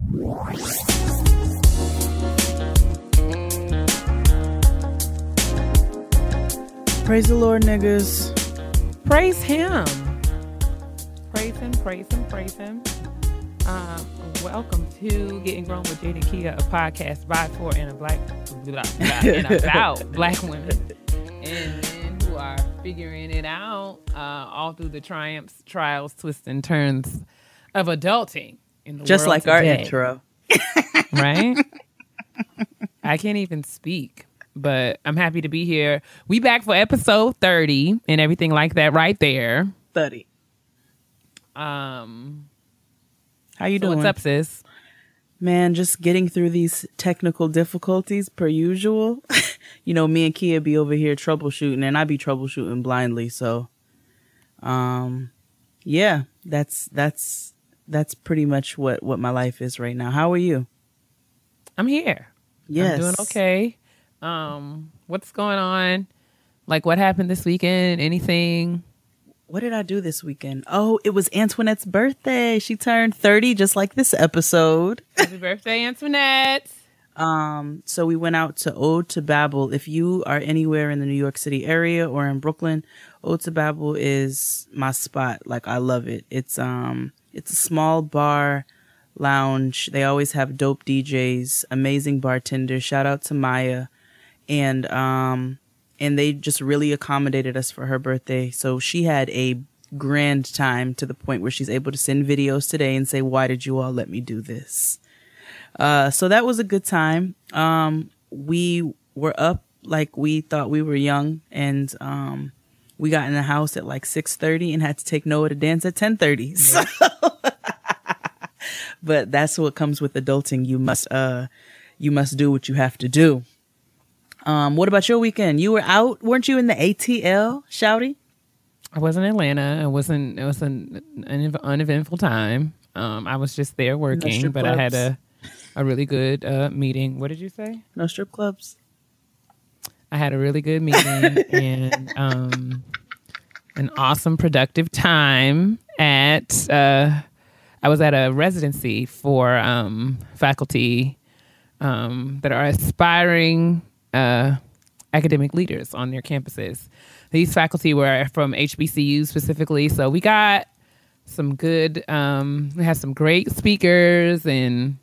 Praise the Lord, niggas. Praise him. Praise him, praise him, praise him. Welcome to Getting Grown with Jade and Keia, a podcast by, for, and about black women and men who are figuring it out all through the triumphs, trials, twists, and turns of adulting in the Just world like today. our intro. Right? I can't even speak. But I'm happy to be here. We back for episode 30 and everything like that right there. 30. How you doing? What's up, sis? Man, just getting through these technical difficulties per usual. You know, me and Keia be over here troubleshooting, and I be troubleshooting blindly. So, yeah, that's pretty much what my life is right now. How are you? I'm here. Yes. I'm doing okay. What's going on? Like, what happened this weekend? Anything? What did I do this weekend? Oh, it was Antoinette's birthday. She turned 30, just like this episode. Happy birthday, Antoinette. So we went out to Ode to Babel. If you are anywhere in the New York City area or in Brooklyn, Ode to Babel is my spot. Like, I love it. It's a small bar lounge. They always have dope DJs, amazing bartenders. Shout out to Maya. And they just really accommodated us for her birthday. So she had a grand time to the point where she's able to send videos today and say, why did you all let me do this? So that was a good time. We were up like we thought we were young, and we got in the house at like 6:30 and had to take Noah to dance at 10:30. So but that's what comes with adulting. You must do what you have to do. What about your weekend? You were out, weren't you, in the ATL, Shouty? I was in Atlanta. It was an uneventful time. I was just there working, No but clubs. I had a really good meeting. What did you say? No strip clubs? I had a really good meeting and an awesome, productive time at. I was at a residency for faculty that are aspiring academic leaders on their campuses. These faculty were from HBCU specifically, so we got some good. We had some great speakers and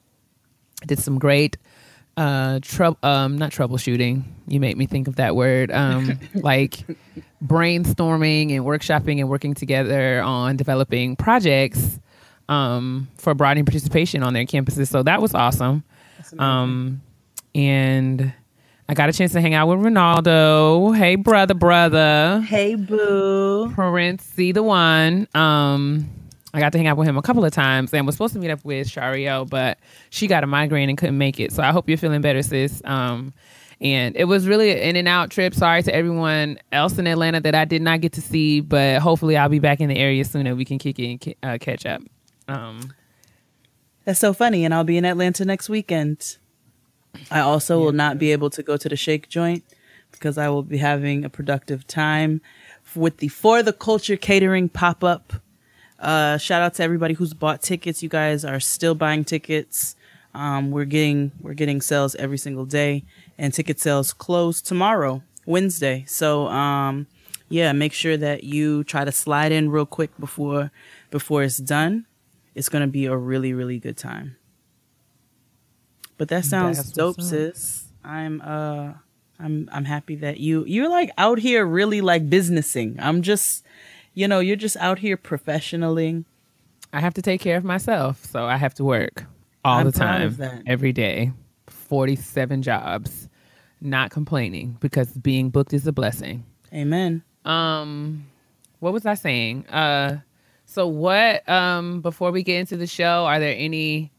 did some great not troubleshooting. You make me think of that word. Like brainstorming and workshopping and working together on developing projects for broadening participation on their campuses. So that was awesome. And I got a chance to hang out with Ronaldo. Hey, brother. Hey, boo. Prince, see the one. I got to hang out with him a couple of times and was supposed to meet up with Shariel, but she got a migraine and couldn't make it. So I hope you're feeling better, sis. And it was really an in and out trip. Sorry to everyone else in Atlanta that I did not get to see, but hopefully I'll be back in the area soon and we can kick it and catch up. That's so funny. And I'll be in Atlanta next weekend. I also will not be able to go to the Shake joint because I will be having a productive time with the For the Culture catering pop-up. Shout out to everybody who's bought tickets. You guys are still buying tickets. We're getting sales every single day, and ticket sales close tomorrow, Wednesday. So yeah, make sure that you try to slide in real quick before it's done. It's gonna be a really, really good time. But that sounds dope, sis. I'm happy that you're like out here really like businessing. I'm just, you're just out here professionally. I have to take care of myself, so I have to work all the time, every day. 47 jobs, not complaining because being booked is a blessing. Amen. What was I saying? So what? Before we get into the show, are there any?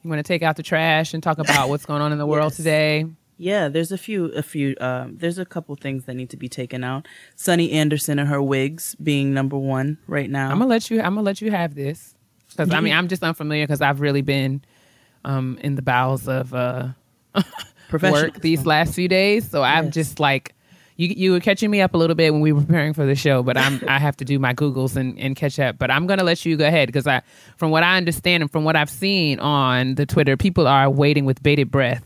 You want to take out the trash and talk about what's going on in the world today? Yeah, there's there's a couple things that need to be taken out. Sunny Anderson and her wigs being number one right now. I'm gonna let you have this because I'm just unfamiliar because I've really been in the bowels of work these last few days. So I'm just like, You were catching me up a little bit when we were preparing for the show, but I have to do my Googles and catch up. But I'm going to let you go ahead because from what I understand and from what I've seen on the Twitter, people are waiting with bated breath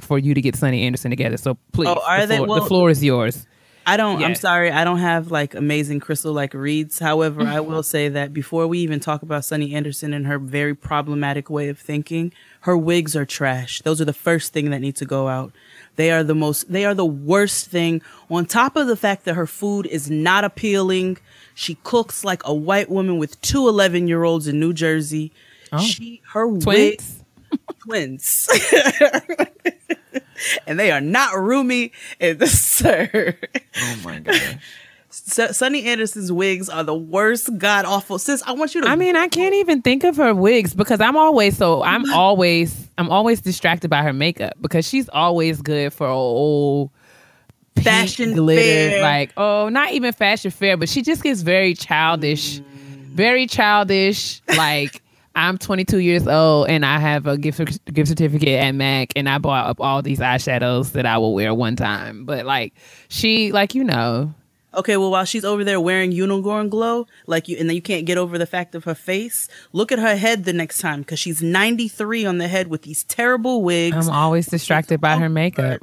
for you to get Sunny Anderson together. So please, the floor is yours. I'm sorry. I don't have like amazing crystal like reads. However, I will say that before we even talk about Sunny Anderson and her very problematic way of thinking, her wigs are trash. Those are the first thing that need to go out. They are the worst thing. On top of the fact that her food is not appealing. She cooks like a white woman with 2 11-year-olds in New Jersey. Oh. Her wigs, twins. And they are not roomy in the sir. Oh my God. Sunny Anderson's wigs are the worst, god awful. Sis, I want you to. I mean, I can't even think of her wigs because I'm always distracted by her makeup because she's always good for old fashion glitter, fair. like not even fashion fair, but she just gets very childish, Like I'm 22 years old and I have a gift certificate at MAC and I bought up all these eyeshadows that I will wear one time, but like she, like Okay, well, while she's over there wearing unicorn glow, and then you can't get over the fact of her face, look at her head the next time, because she's 93 on the head with these terrible wigs. I'm always distracted by her makeup.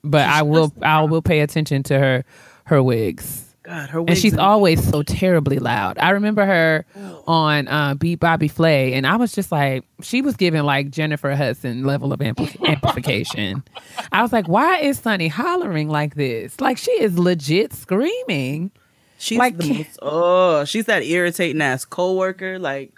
But I will pay attention to her wigs. God, her wigs. And she's always so terribly loud. I remember her on Beat Bobby Flay, and I was just like, she was giving like Jennifer Hudson level of amplification. I was like, why is Sunny hollering like this? Like, she is legit screaming. She's like, she's that irritating ass coworker. Like,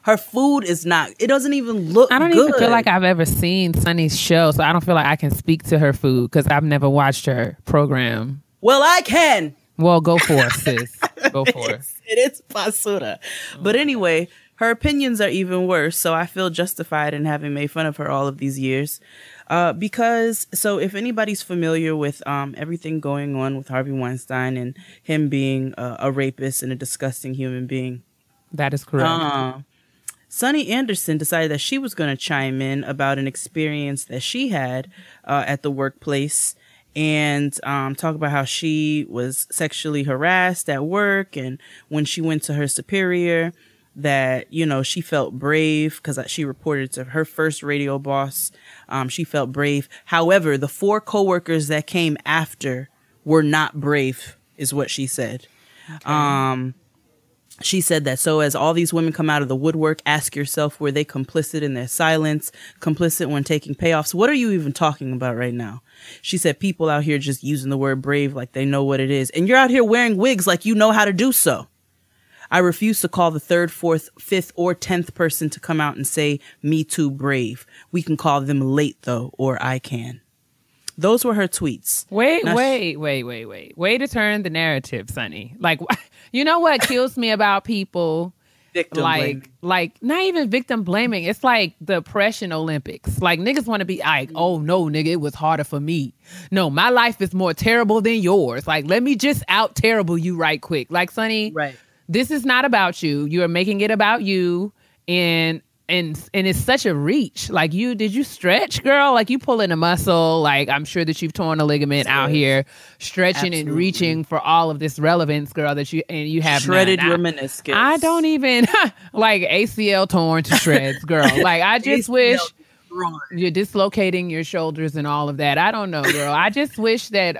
her food is not. It doesn't even look. I don't good. even feel like I've ever seen Sunny's show, so I don't feel like I can speak to her food because I've never watched her program. Well, I can. Well, go for it, sis. Go for it. It is basura. But anyway, her opinions are even worse. So I feel justified in having made fun of her all of these years. Because if anybody's familiar with everything going on with Harvey Weinstein and him being a rapist and a disgusting human being. That is correct. Sunny Anderson decided that she was going to chime in about an experience that she had at the workplace. And talk about how she was sexually harassed at work, and when she went to her superior, that she felt brave because she reported to her first radio boss. She felt brave. However, the 4 coworkers that came after were not brave, is what she said. Okay. She said that, so as all these women come out of the woodwork, ask yourself, were they complicit in their silence, complicit when taking payoffs? What are you even talking about right now? She said people out here just using the word brave like they know what it is. And you're out here wearing wigs like you know how to do so. I refuse to call the 3rd, 4th, 5th, or 10th person to come out and say, me too brave. We can call them late, though, or I can. Those were her tweets. Wait. Way to turn the narrative, Sunny. Like, you know what kills me about people? Victim blaming. Like, not even victim blaming. It's like the oppression Olympics. Like, niggas want to be like, oh, no, nigga, it was harder for me. No, my life is more terrible than yours. Like, let me just out terrible you right quick. Like, Sunny, right. This is not about you. You are making it about you. And it's such a reach. Like, did you stretch, girl? Like, you pulling a muscle. Like, I'm sure that you've torn a ligament out here, stretching and reaching for all of this relevance, girl, that you have shredded your meniscus. I don't even like ACL torn to shreds, girl. Like, I just wish you're dislocating your shoulders and all of that. I don't know, girl. I just wish that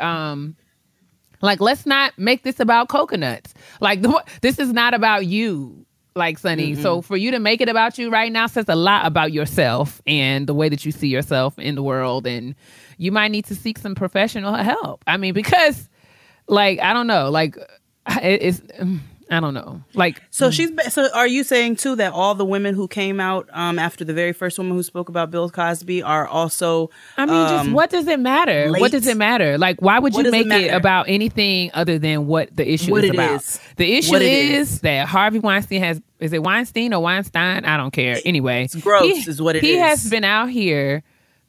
like, let's not make this about coconuts. Like, this is not about you. Like, Sunny. Mm-hmm. So for you to make it about you right now says a lot about yourself and the way that you see yourself in the world. And you might need to seek some professional help. I mean, because like, I don't know, like I don't know. Like, so are you saying too that all the women who came out after the very first woman who spoke about Bill Cosby are also? I mean, just what does it matter? Late? What does it matter? Like, why would you make it about anything other than what the issue is about? The issue is that Harvey Weinstein is it Weinstein or Weinstein? I don't care. Anyway, it's gross is what it is. He has been out here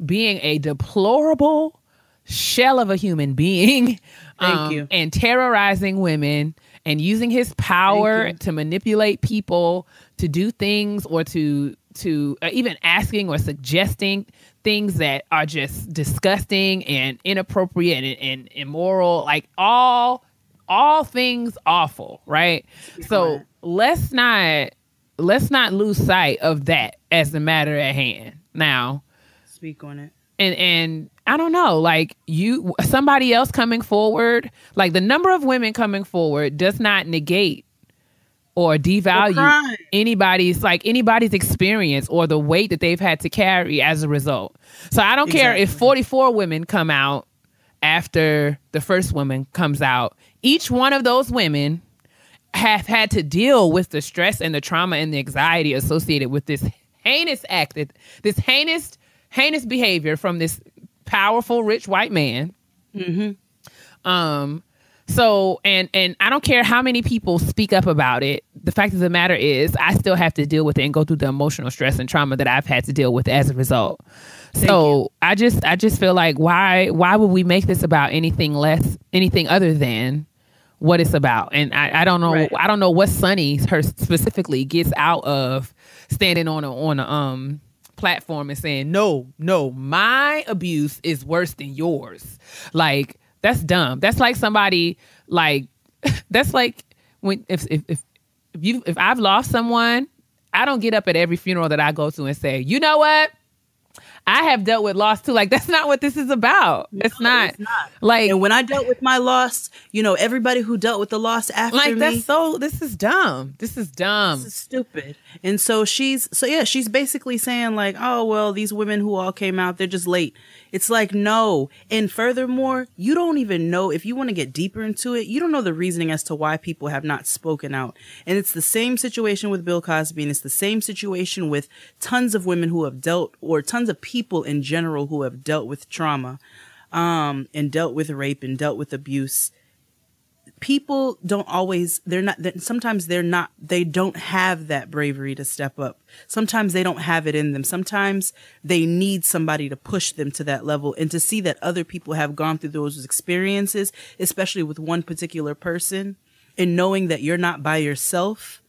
being a deplorable shell of a human being. Thank you. And terrorizing women. And using his power to manipulate people to do things or to even asking or suggesting things that are just disgusting and inappropriate and immoral, like all things awful, right? So let's not lose sight of that as the matter at hand. Now, speak on it. And I don't know, like somebody else coming forward, like the number of women coming forward does not negate or devalue anybody's experience or the weight that they've had to carry as a result. So I don't care if 44 women come out after the first woman comes out. Each one of those women have had to deal with the stress and the trauma and the anxiety associated with this heinous act, this heinous behavior from this powerful, rich white man. Mm-hmm. So, and I don't care how many people speak up about it. The fact of the matter is I still have to deal with it and go through the emotional stress and trauma that I've had to deal with as a result. So I just feel like why would we make this about anything other than what it's about? And I don't know. Right. I don't know what Sunny specifically gets out of standing on a platform and saying, no, my abuse is worse than yours. Like, that's dumb. That's like somebody like, that's like when, if I've lost someone, I don't get up at every funeral that I go to and say, you know what? I have dealt with loss too. Like, that's not what this is about. It's not. Like, and when I dealt with my loss, everybody who dealt with the loss after me, this is dumb. This is stupid. And so she's basically saying like, oh, well, these women who all came out, they're just late. It's like, no. And furthermore, you don't even know, if you want to get deeper into it, you don't know the reasoning as to why people have not spoken out. And it's the same situation with Bill Cosby, and it's the same situation with tons of women who have dealt, or tons of people in general who have dealt with trauma, and dealt with rape and dealt with abuse. People don't always, sometimes they don't have that bravery to step up. Sometimes they don't have it in them. Sometimes they need somebody to push them to that level, and to see that other people have gone through those experiences, especially with one particular person, and knowing that you're not by yourself.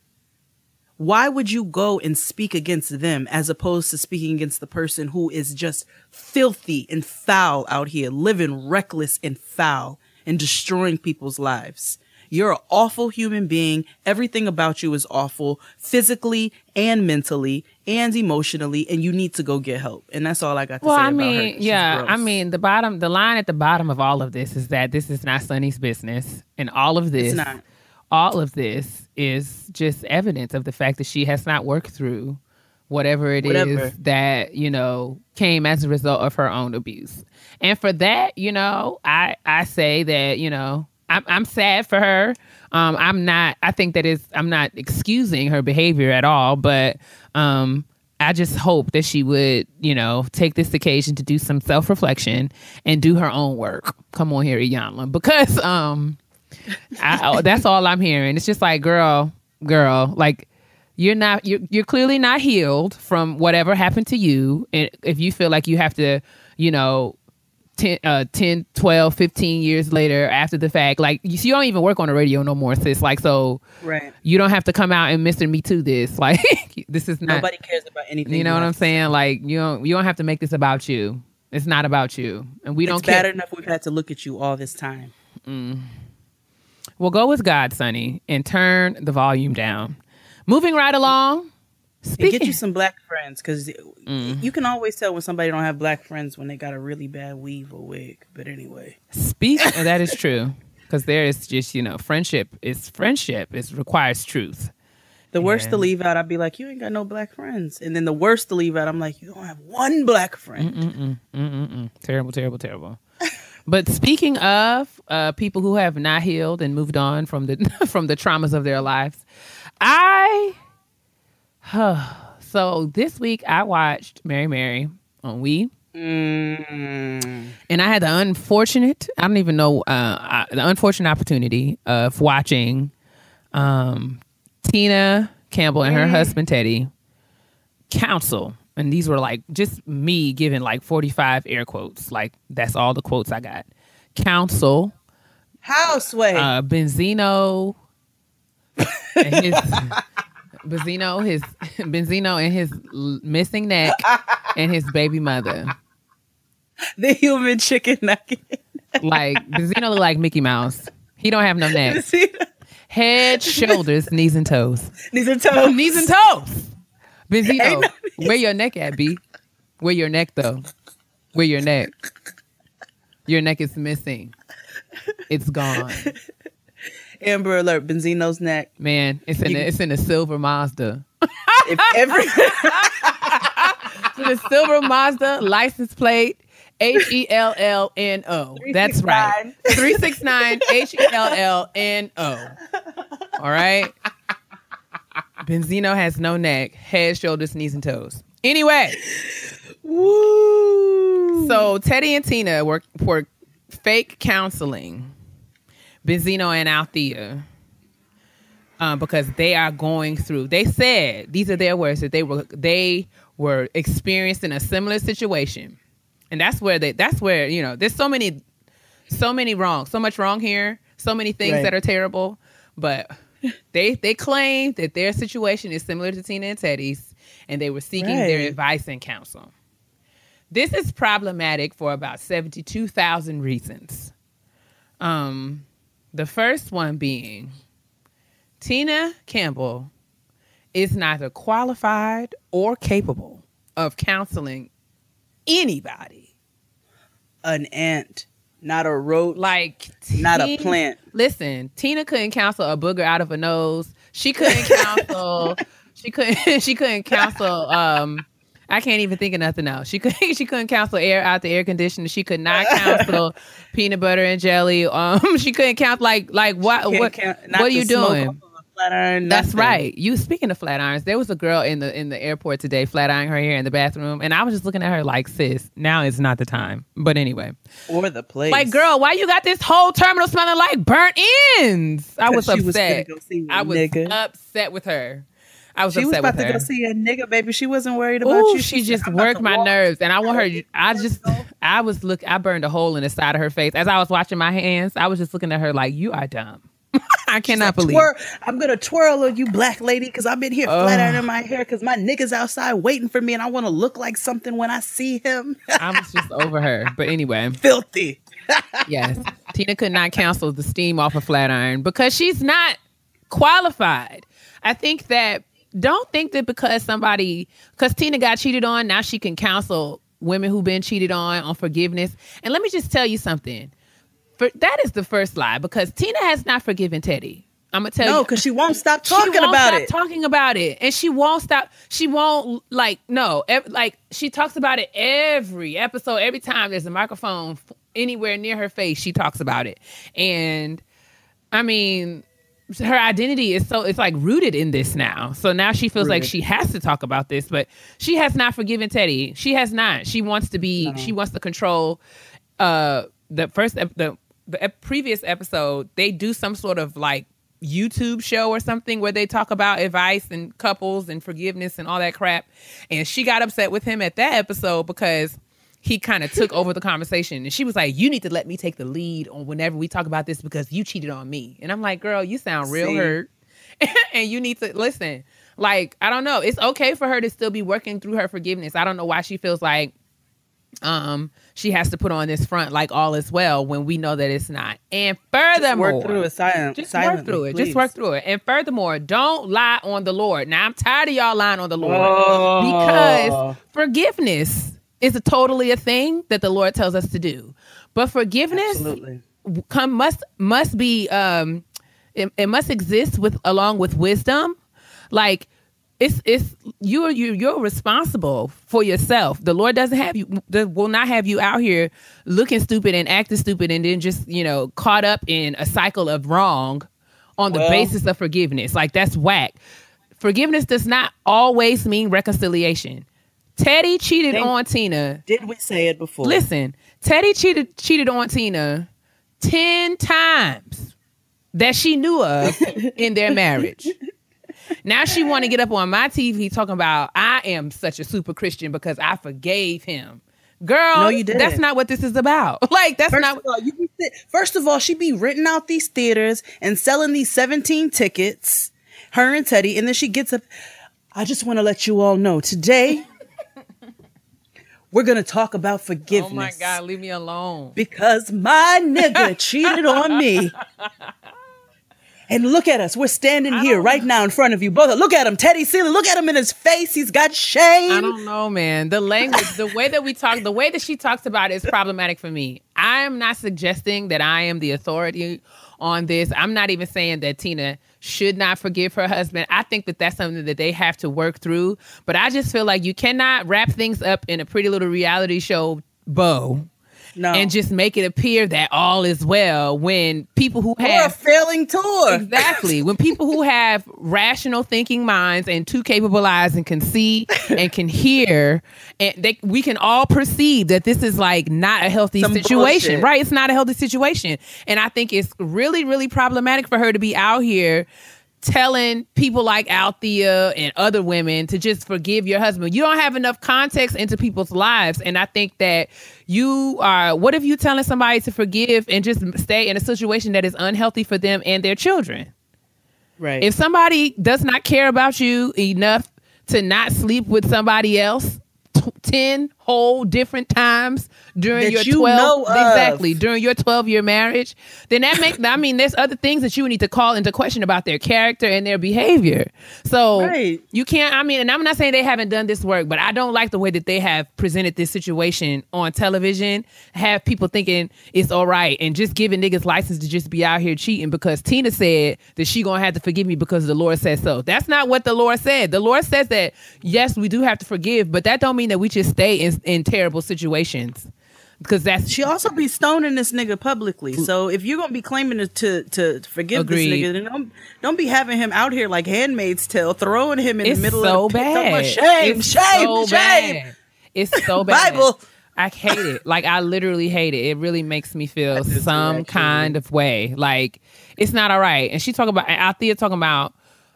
Why would you go and speak against them as opposed to speaking against the person who is just filthy and foul out here, living reckless and foul and destroying people's lives? You're an awful human being. Everything about you is awful, physically and mentally and emotionally, and you need to go get help. And that's all I got to say about her. Yeah, I mean, the line at the bottom of all of this is that this is not Sunny's business, and all of this, is just evidence of the fact that she has not worked through whatever it is that, came as a result of her own abuse. And for that, I say that, I'm sad for her. I'm not excusing her behavior at all, but I just hope that she would, take this occasion to do some self-reflection and do her own work. Come on here, Iyanla, because that's all I'm hearing. It's just like, girl, like, you're clearly not healed from whatever happened to you. And if you feel like you have to, 10, 12, 15 years later after the fact, like, you don't even work on the radio no more, sis. Like, so right. You don't have to come out and Mr. Me Too this. Like, this is not. Nobody cares about anything. You know what I'm saying? Like, you don't have to make this about you. It's not about you. And we don't care. It's bad enough we've had to look at you all this time. Well, go with God, Sonny, and turn the volume down. Moving right along. And get you some black friends, because you can always tell when somebody don't have black friends when they got a really bad weave or wig. But anyway. That is true. Because there is just, friendship. It requires truth. The worst to leave out, I'd be like, you ain't got no black friends. And then the worst to leave out, I'm like, you don't have one black friend. Terrible. But speaking of people who have not healed and moved on from the from the traumas of their lives, so this week I watched Mary Mary on We. And I had the unfortunate opportunity of watching Tina Campbell and her husband Teddy counsel. And these were like just me giving like 45 air quotes. Like, that's all the quotes I got. Counsel. Houseway. Benzino. Benzino and his missing neck and his baby mother. The human chicken nugget. Like, Benzino look like Mickey Mouse. He don't have no neck. Head, shoulders, knees and toes. Knees and toes. Knees and toes. Benzino, where your neck at, B? Where your neck, though? Where your neck? Your neck is missing. It's gone. Amber alert, Benzino's neck. Man, it's in a silver Mazda. If every It's in a silver Mazda, license plate, HELLNO. That's right. 369 HELLNO. All right. Benzino has no neck, head, shoulders, knees, and toes. Anyway. Woo. So Teddy and Tina were fake counseling Benzino and Althea because they are going through. They said, these are their words, that they were experiencing a similar situation, and that's where there's so much wrong here, so many things that are terrible, but they claim that their situation is similar to Tina and Teddy's, and they were seeking their advice and counsel. This is problematic for about 72,000 reasons. The first one being Tina Campbell is neither qualified or capable of counseling anybody. An ant, not a roach, not a plant. Listen, Tina couldn't counsel a booger out of a nose. She couldn't counsel. She couldn't counsel. I can't even think of nothing else. She couldn't counsel air out the air conditioner. She could not counsel peanut butter and jelly. She couldn't counsel what are you doing? Flat iron, that's right. You speaking of flat irons, there was a girl in the airport today flat ironing her hair in the bathroom, and I was just looking at her like, sis, now is not the time. But anyway, or the place. Like, girl, why you got this whole terminal smelling like burnt ends? I was upset. I was upset with her. She was about to go see a nigga, baby. She wasn't worried about you. She just worked my nerves, and I want her. I burned a hole in the side of her face as I was washing my hands. I was just looking at her like, you are dumb. I cannot believe. I'm gonna twirl on you, black lady, because I've been here flat ironing my hair because my nigga's outside waiting for me, and I want to look like something when I see him. I was just over her, but anyway, filthy. Yes, Tina could not cancel the steam off a flat iron because she's not qualified. I think that. Don't think that because Tina got cheated on, now she can counsel women who've been cheated on forgiveness. And let me just tell you something. That is the first lie, because Tina has not forgiven Teddy. I'm going to tell you. No, because she won't stop talking about it. Talking about it. And she won't stop. She won't, she talks about it every episode. Every time there's a microphone anywhere near her face, she talks about it. And, I mean, her identity is it's like rooted in this now. So now she feels like she has to talk about this, but she has not forgiven Teddy. She has not. She wants to control the previous episode. They do some sort of like YouTube show or something where they talk about advice and couples and forgiveness and all that crap. And she got upset with him at that episode because he kind of took over the conversation, and she was like, you need to let me take the lead on whenever we talk about this because you cheated on me. And I'm like, girl, you sound real hurt and you need to listen. Like, I don't know. It's okay for her to still be working through her forgiveness. I don't know why she feels like she has to put on this front like all is well when we know that it's not. And furthermore, just work through it silently. Just work through it. And furthermore, don't lie on the Lord. Now, I'm tired of y'all lying on the Lord because forgiveness is totally a thing that the Lord tells us to do. But forgiveness must be it must exist along with wisdom. Like you're responsible for yourself. The Lord will not have you out here looking stupid and acting stupid and then just, caught up in a cycle of wrong on the basis of forgiveness. Like, that's whack. Forgiveness does not always mean reconciliation. Teddy cheated on Tina. Did we say it before? Listen, Teddy cheated on Tina 10 times that she knew of in their marriage. Now she want to get up on my TV talking about, I am such a super Christian because I forgave him. Girl, no, you didn't. That's not what this is about. Like, that's First of all, she be renting out these theaters and selling these 17 tickets, her and Teddy, and then she gets up. I just want to let you all know today we're going to talk about forgiveness. Oh my God, leave me alone. Because my nigga cheated on me. And look at us. We're standing here right now in front of you both. Look at him, Teddy Seeley. Look at him in his face. He's got shame. I don't know, man. The language, the way that we talk, the way that she talks about it is problematic for me. I am not suggesting that I am the authority on this. I'm not even saying that Tina should not forgive her husband. I think that that's something that they have to work through. But I just feel like you cannot wrap things up in a Pretty Little reality show bow. No. And just make it appear that all is well when people who have a failing tour. Exactly. When people who have rational thinking minds and two capable eyes and can see and can hear, and we can all perceive that this is like not a healthy situation, bullshit. Right? It's not a healthy situation. And I think it's really, really problematic for her to be out here telling people like Althea and other women to just forgive your husband. You don't have enough context into people's lives. And I think that what if you telling somebody to forgive and just stay in a situation that is unhealthy for them and their children? Right. If somebody does not care about you enough to not sleep with somebody else 10 whole different times during your 12-year marriage, then that makes, I mean, there's other things that you need to call into question about their character and their behavior. So you can't, I mean, and I'm not saying they haven't done this work, but I don't like the way that they have presented this situation on television, have people thinking it's all right and just giving niggas license to just be out here cheating because Tina said that she gonna have to forgive me because the Lord said so. That's not what the Lord said. The Lord says that, yes, we do have to forgive, but that don't mean that we just stay in terrible situations, because she also be stoning this nigga publicly. So if you're gonna be claiming to forgive this nigga, then don't be having him out here like Handmaid's Tale, throwing him in the middle of the pit. Shame. It's so bad. Bible. I hate it. Like, I literally hate it. It really makes me feel some kind of way. Like, it's not all right. And she talking about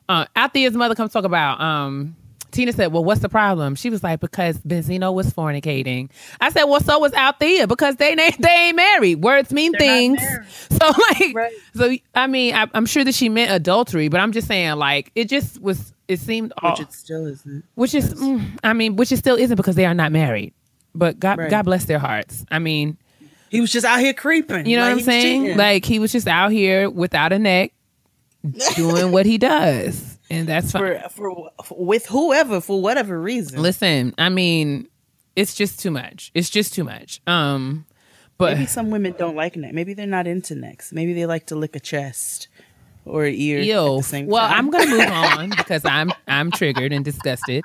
Althea's mother comes talk about Tina said, well, what's the problem? She was like, because Benzino was fornicating. I said, well, so was Althea, because they ain't married. Words mean things. So, like, so, I mean, I'm sure that she meant adultery, but I'm just saying, like, it seemed which it still isn't. Which it still isn't, because they are not married. But God bless their hearts. I mean, he was just out here creeping. You know what I'm saying? Cheating. Like, he was just out here without a neck doing what he does. And that's fine. With whoever, for whatever reason. Listen, I mean, it's just too much. It's just too much. But maybe some women don't like neck. Maybe they're not into necks. Maybe they like to lick a chest or an ear at the same time. Well, I'm gonna move on because I'm triggered and disgusted.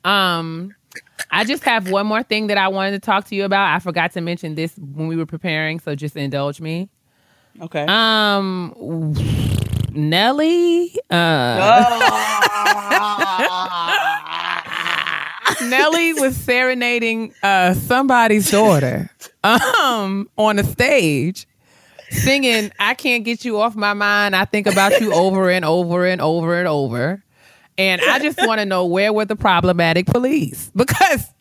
I just have one more thing that I wanted to talk to you about. I forgot to mention this when we were preparing, so just indulge me. Okay. Nelly. Nelly was serenading somebody's daughter on a stage, singing "I Can't Get You Off My Mind. I Think About You Over and Over and Over and Over." And I just want to know, where were the problematic police? Because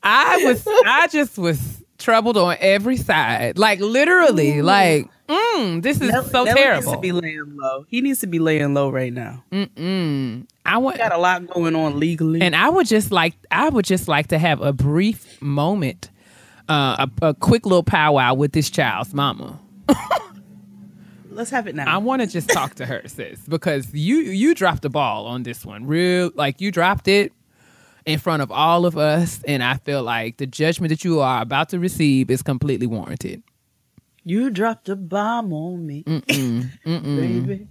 I just was troubled on every side. Like, literally, like, this is so terrible. Needs to be laying low. He needs to be laying low right now. He got a lot going on legally. And I would just like to have a brief moment, a quick little powwow with this child's mama. Let's have it now. I want to just talk to her, sis, because you dropped the ball on this one. You dropped it in front of all of us, and I feel like the judgment that you are about to receive is completely warranted. You dropped a bomb on me, baby.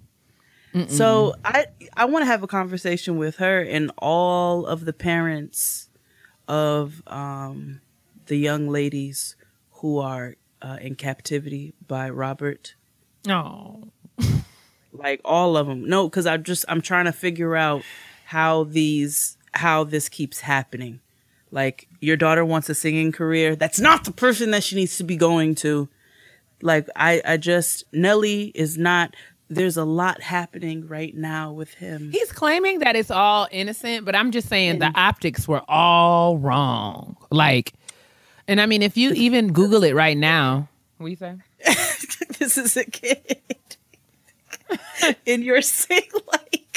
So I want to have a conversation with her and all of the parents of the young ladies who are in captivity by Robert. Oh, like all of them. No, because I'm trying to figure out how this keeps happening. Like, your daughter wants a singing career. That's not the person that she needs to be going to. Like, Nelly is not, there's a lot happening right now with him. He's claiming that it's all innocent, but I'm just saying the optics were all wrong. Like, and I mean, if you even Google it right now, what do you say? This is a kid in your sing,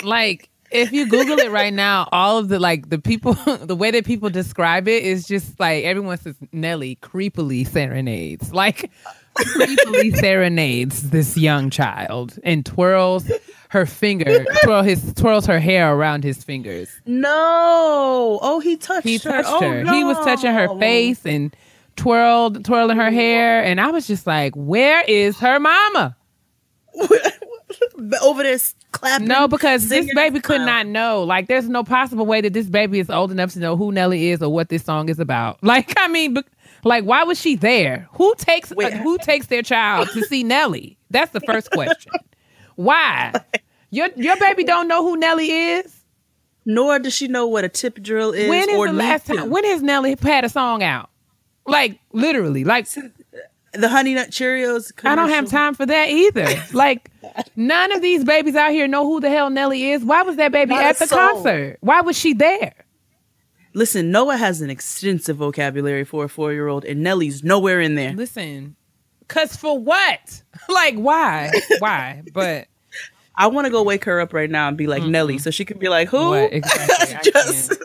like If you Google it right now, all of the people, the way that people describe it is just like everyone says Nelly creepily serenades, like creepily serenades this young child and twirls her finger, twirls her hair around his fingers. No, oh, he touched her. her. No. He was touching her face and twirling her hair, and I was just like, "Where is her mama?" Over there clapping. No, because this baby could not know. Like, there's no possible way that this baby is old enough to know who Nelly is or what this song is about. Like, I mean, like, why was she there? Who takes their child to see Nelly? That's the first question. Why? Your baby don't know who Nelly is? Nor does she know what a tip drill is. When is the last time? When has Nelly had a song out? Like, literally. Like, the Honey Nut Cheerios commercial. I don't have time for that either. Like, none of these babies out here know who the hell Nelly is. Why was that baby at the concert? Why was she there? Listen, Noah has an extensive vocabulary for a 4-year-old, and Nelly's nowhere in there. Listen, because for what? Like, why? Why? But I want to go wake her up right now and be like, Nelly, so she can be like, who? What? Exactly.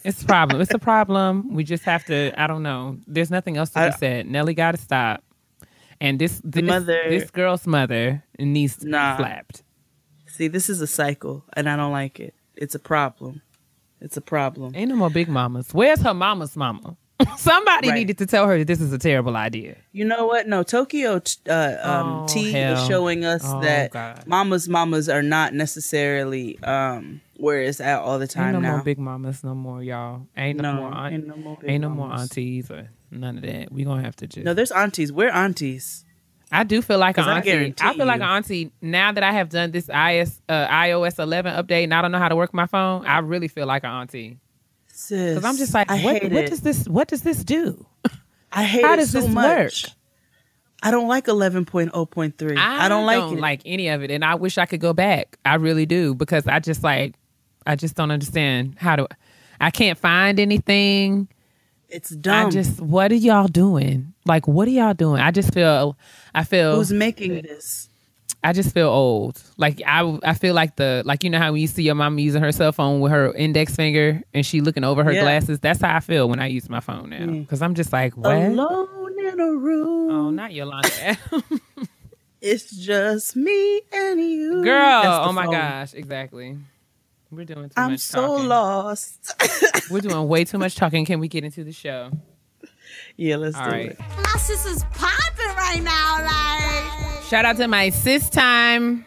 It's a problem. It's a problem. We just have to, I don't know. There's nothing else to be said. Nelly got to stop. And this girl's mother needs to be slapped. See, this is a cycle, and I don't like it. It's a problem. It's a problem. Ain't no more big mamas. Where's her mama's mama? Somebody needed to tell her that this is a terrible idea. You know what? No, Tokyo T is showing us that mamas are not necessarily where it's at all the time. Ain't no now. more big mamas no more, y'all. Ain't no more aunties or none of that. We gonna have to just. No, there's aunties. We're aunties. I do feel like an auntie. I feel like an auntie now that I have done this iOS 11 update and I don't know how to work my phone. I really feel like an auntie. Because I'm just like, what does this do? I hate How it does so this much. work? I don't like 11.0.3. I don't like any of it, and I wish I could go back. I really do, because I just don't understand I can't find anything. It's dumb. What are y'all doing? Like, what are y'all doing? I feel who's making this? I just feel old. Like I feel like you know how when you see your mom using her cell phone with her index finger and she looking over her glasses. That's how I feel when I use my phone now. Because I'm just like, what? Alone in a room. Oh, not Yolanda. It's just me and you, girl. Oh my gosh, exactly. We're doing too much talking. I'm so lost. We're doing way too much talking. Can we get into the show? Yeah, let's do it. My sister's popping right now, like. Shout out to my sis time.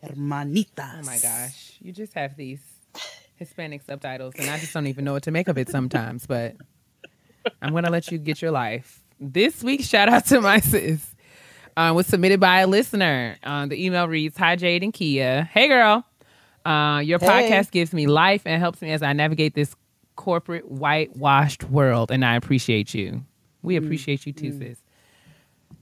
Hermanitas. Oh my gosh. You just have these Hispanic subtitles and I just don't even know what to make of it sometimes, but I'm going to let you get your life. This week's shout out to my sis was submitted by a listener. The email reads, "Hi, Jade and Keia. Hey, girl. Your podcast gives me life and helps me as I navigate this corporate whitewashed world, and I appreciate you." We appreciate you too, sis.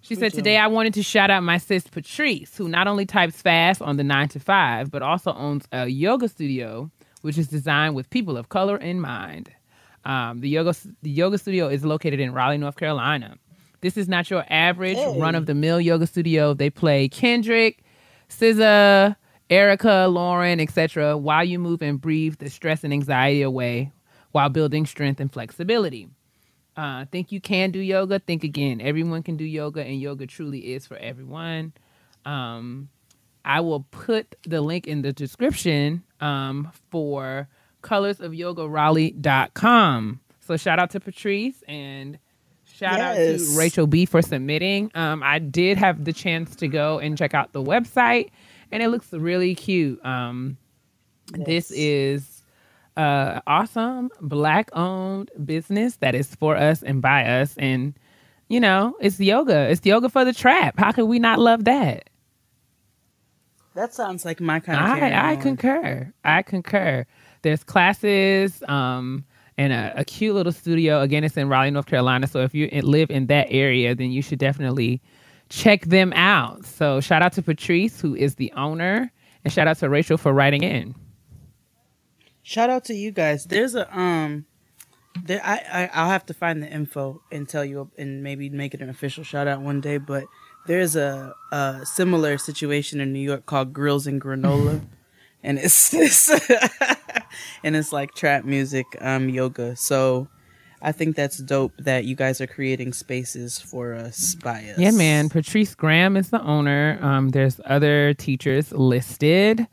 She said, "Today I wanted to shout out my sis Patrice, who not only types fast on the 9 to 5, but also owns a yoga studio, which is designed with people of color in mind. The yoga studio is located in Raleigh, North Carolina. This is not your average run-of-the-mill yoga studio. They play Kendrick, SZA, Erica, Lauren, etc. while you move and breathe the stress and anxiety away while building strength and flexibility. Think you can do yoga? Think again. Everyone can do yoga, and yoga truly is for everyone." I will put the link in the description for colorsofyogaraleigh.com. So shout out to Patrice and shout out to Rachel B for submitting. I did have the chance to go and check out the website, and it looks really cute. This is awesome Black-owned business that is for us and by us, and you know, it's yoga. It's yoga for the trap. How can we not love that? That sounds like my kind of I concur. I concur. There's classes and a cute little studio. Again, it's in Raleigh, North Carolina. So if you live in that area, then you should definitely check them out. So shout out to Patrice, who is the owner, and shout out to Rachel for writing in. Shout out to you guys. There's a I'll have to find the info and tell you and maybe make it an official shout out one day, but there's a similar situation in New York called Grills and Granola. and it's and it's like trap music, yoga. So I think that's dope that you guys are creating spaces for us by us. Yeah, man. Patrice Graham is the owner. There's other teachers listed.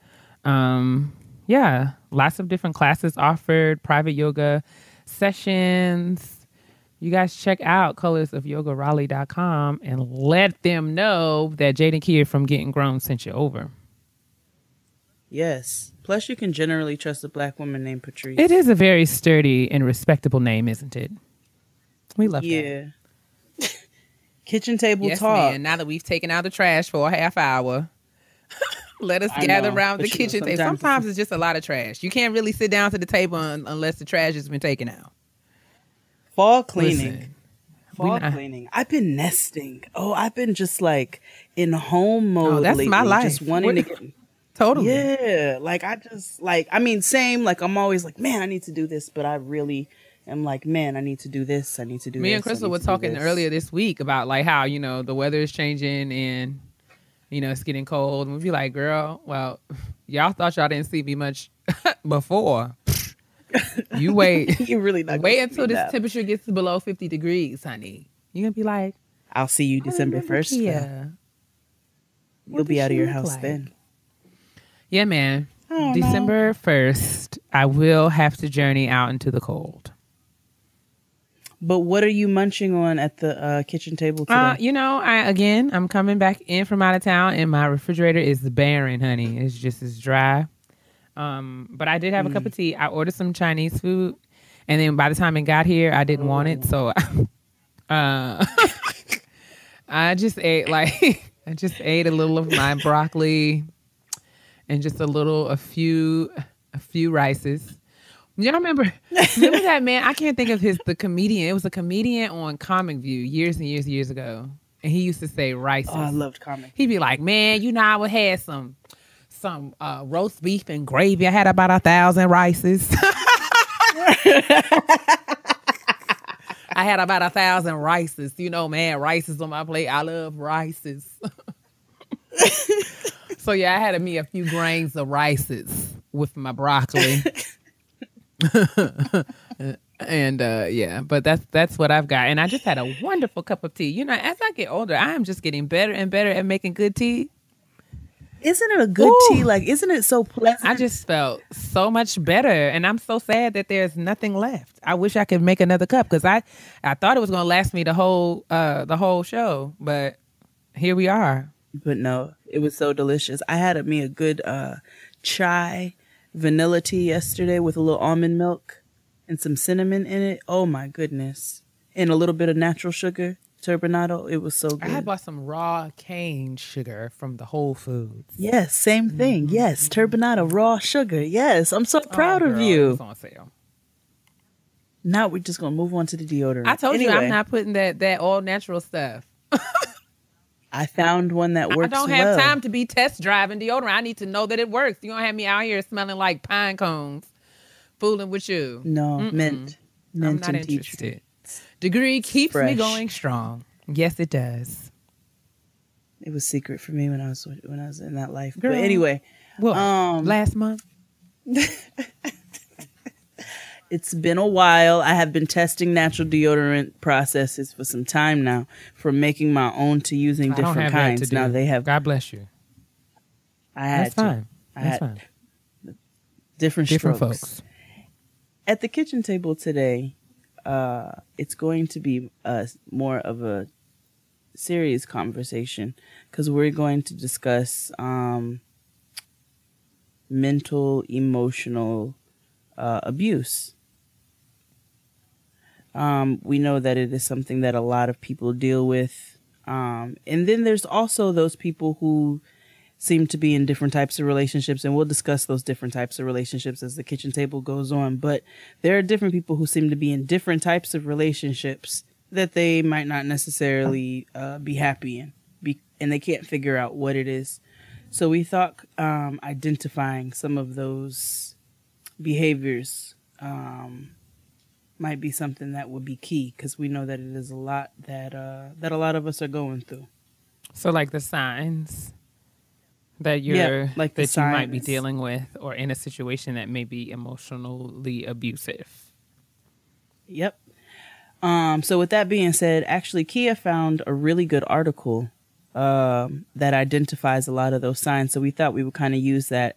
Yeah, lots of different classes offered, private yoga sessions. You guys check out colorsofyogaraleigh.com and let them know that Jade and Keia from Getting Grown sent you over. Yes. Plus, you can generally trust a black woman named Patrice. It is a very sturdy and respectable name, isn't it? We love that. Yeah. Kitchen table Yes, talk. man. Now that we've taken out the trash for a half hour, let us gather around the kitchen table. Sometimes it's just a lot of trash. You can't really sit down to the table unless the trash has been taken out. Fall cleaning. Listen, Fall cleaning. I've been nesting. Oh, I've been just like in home mode. That's lately, my life. Just wanting to get. Totally. Yeah. Like I just like, I mean, same. Like I'm always like, man, I need to do this. But I really am like, man, I need to do this. I need to do this. Me and Crystal were talking earlier this week about like how, you know, the weather is changing and, you know, it's getting cold. And we'd be like, girl, well, y'all thought y'all didn't see me much before. You wait. You really not wait until this temperature gets below 50 degrees, honey. You're going to be like, I'll see you December 1st. Yeah. You'll be out of your house then. Yeah, man. December 1st, I will have to journey out into the cold. But what are you munching on at the kitchen table today? You know, I'm coming back in from out of town and my refrigerator is barren, honey. It's just as dry. But I did have a cup of tea. I ordered some Chinese food, and then by the time it got here, I didn't want it. So I just ate a little of my broccoli and just a few rices. Y'all remember that man? I can't think of the comedian. It was a comedian on Comic View years and years ago. And he used to say rices. Oh, I loved Comic. He'd be like, man, you know, I would have some roast beef and gravy. I had about 1,000 rices. I had about 1,000 rices. You know, man, rices on my plate. I love rices. So yeah, I had me a few grains of rices with my broccoli. And yeah, but that's what I've got. And I just had a wonderful cup of tea. You know, as I get older, I am just getting better and better at making good tea. Isn't it a good tea? Like, isn't it so pleasant? I just felt so much better, and I'm so sad that there's nothing left. I wish I could make another cup because I thought it was going to last me the whole show, but here we are. But no, it was so delicious. I had me a good chai vanilla tea yesterday with a little almond milk and some cinnamon in it. Oh my goodness. And a little bit of natural sugar, turbinado. It was so good. I had bought some raw cane sugar from the Whole Foods. Yes, same thing. Mm-hmm. Yes, turbinado, raw sugar. Yes, I'm so proud of you. It's on sale. Now we're just going to move on to the deodorant. I told you I'm not putting that all natural stuff. I found one that works well. I don't have time to be test driving deodorant. I need to know that it works. You don't have me out here smelling like pine cones, fooling with you. No, mint I'm not and interested. Degree keeps me going strong. Yes, it does. It was secret for me when I was in that life. Girl, but anyway, last month. It's been a while. I have been testing natural deodorant processes for some time now, from making my own to using different kinds. Now they have. God bless you. That's fine. That's fine. Different strokes. Folks. At the kitchen table today, it's going to be more of a serious conversation because we're going to discuss mental, emotional abuse. We know that it is something that a lot of people deal with. And then there's also those people who seem to be in different types of relationships, and we'll discuss those different types of relationships as the kitchen table goes on. But there are different people who seem to be in different types of relationships that they might not necessarily be happy in, and they can't figure out what it is. So we thought identifying some of those behaviors might be something that would be key, because we know that it is a lot that a lot of us are going through. So like the signs. that you're like that you might be signs. dealing with, or in a situation that may be emotionally abusive. Yep. So with that being said, actually, Keia found a really good article that identifies a lot of those signs. So we thought we would kind of use that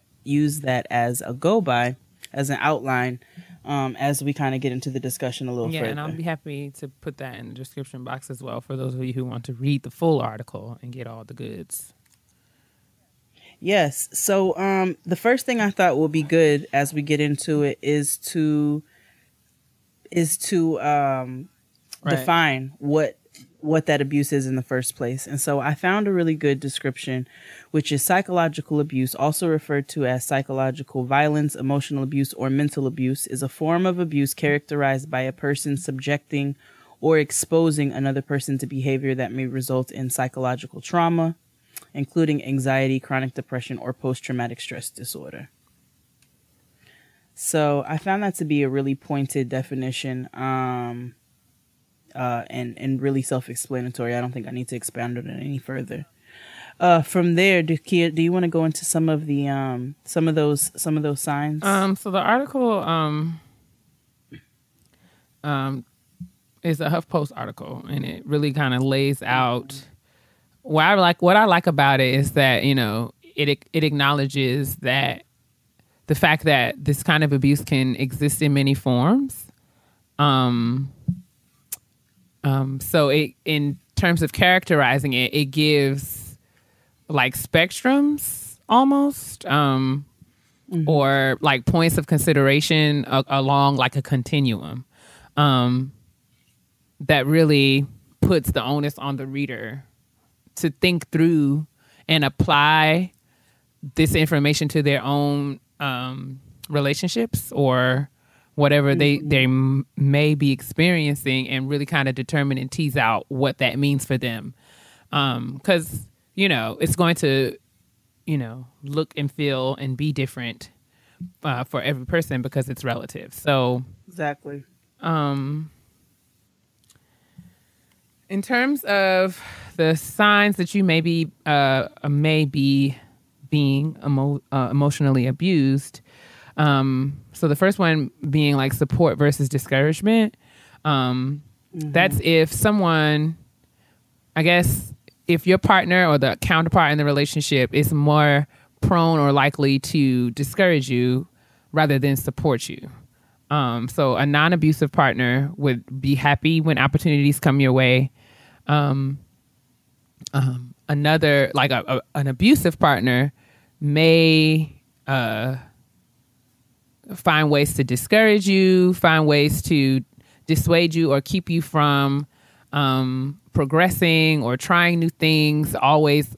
as a go by, as an outline, as we kind of get into the discussion a little further. And I'll be happy to put that in the description box as well for those of you who want to read the full article and get all the goods. Yes. So the first thing I thought would be good as we get into it is to define what that abuse is in the first place. And so I found a really good description, which is psychological abuse, also referred to as psychological violence, emotional abuse, or mental abuse, is a form of abuse characterized by a person subjecting or exposing another person to behavior that may result in psychological trauma, including anxiety, chronic depression, or post-traumatic stress disorder. So I found that to be a really pointed definition, and really self-explanatory. I don't think I need to expand on it any further. From there, do you want to go into some of the some of those signs? So the article is a HuffPost article, and it really kind of lays out what I like about it is that, you know, it acknowledges that the fact that this kind of abuse can exist in many forms. So it, in terms of characterizing it, it gives like spectrums almost, or like points of consideration along like a continuum, that really puts the onus on the reader to think through and apply this information to their own relationships or whatever they may be experiencing, and really kind of determine and tease out what that means for them. Because, you know, it's going to, you know, look and feel and be different for every person because it's relative. So exactly. In terms of the signs that you may be being emotionally abused, so the first one being like support versus discouragement. That's if someone, I guess, if your partner or the counterpart in the relationship is more prone or likely to discourage you rather than support you. So a non-abusive partner would be happy when opportunities come your way. Another, like an abusive partner may find ways to discourage you, find ways to dissuade you or keep you from progressing or trying new things, always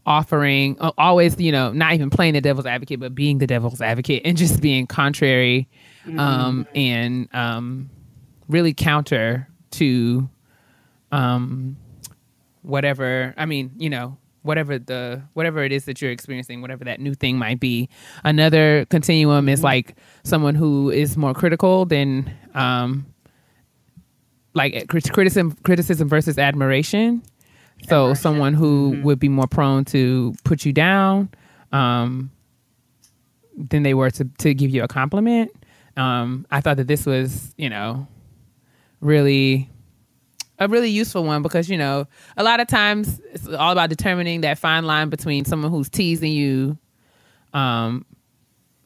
offering, always, you know, not even playing the devil's advocate, but being the devil's advocate and just being contrary, and really counter to whatever, I mean, you know, whatever it is that you're experiencing, whatever that new thing might be. Another continuum is like someone who is more critical than like criticism versus admiration. So someone who would be more prone to put you down than they were to give you a compliment. I thought that this was, you know, a really useful one because, you know, a lot of times it's all about determining that fine line between someone who's teasing you and,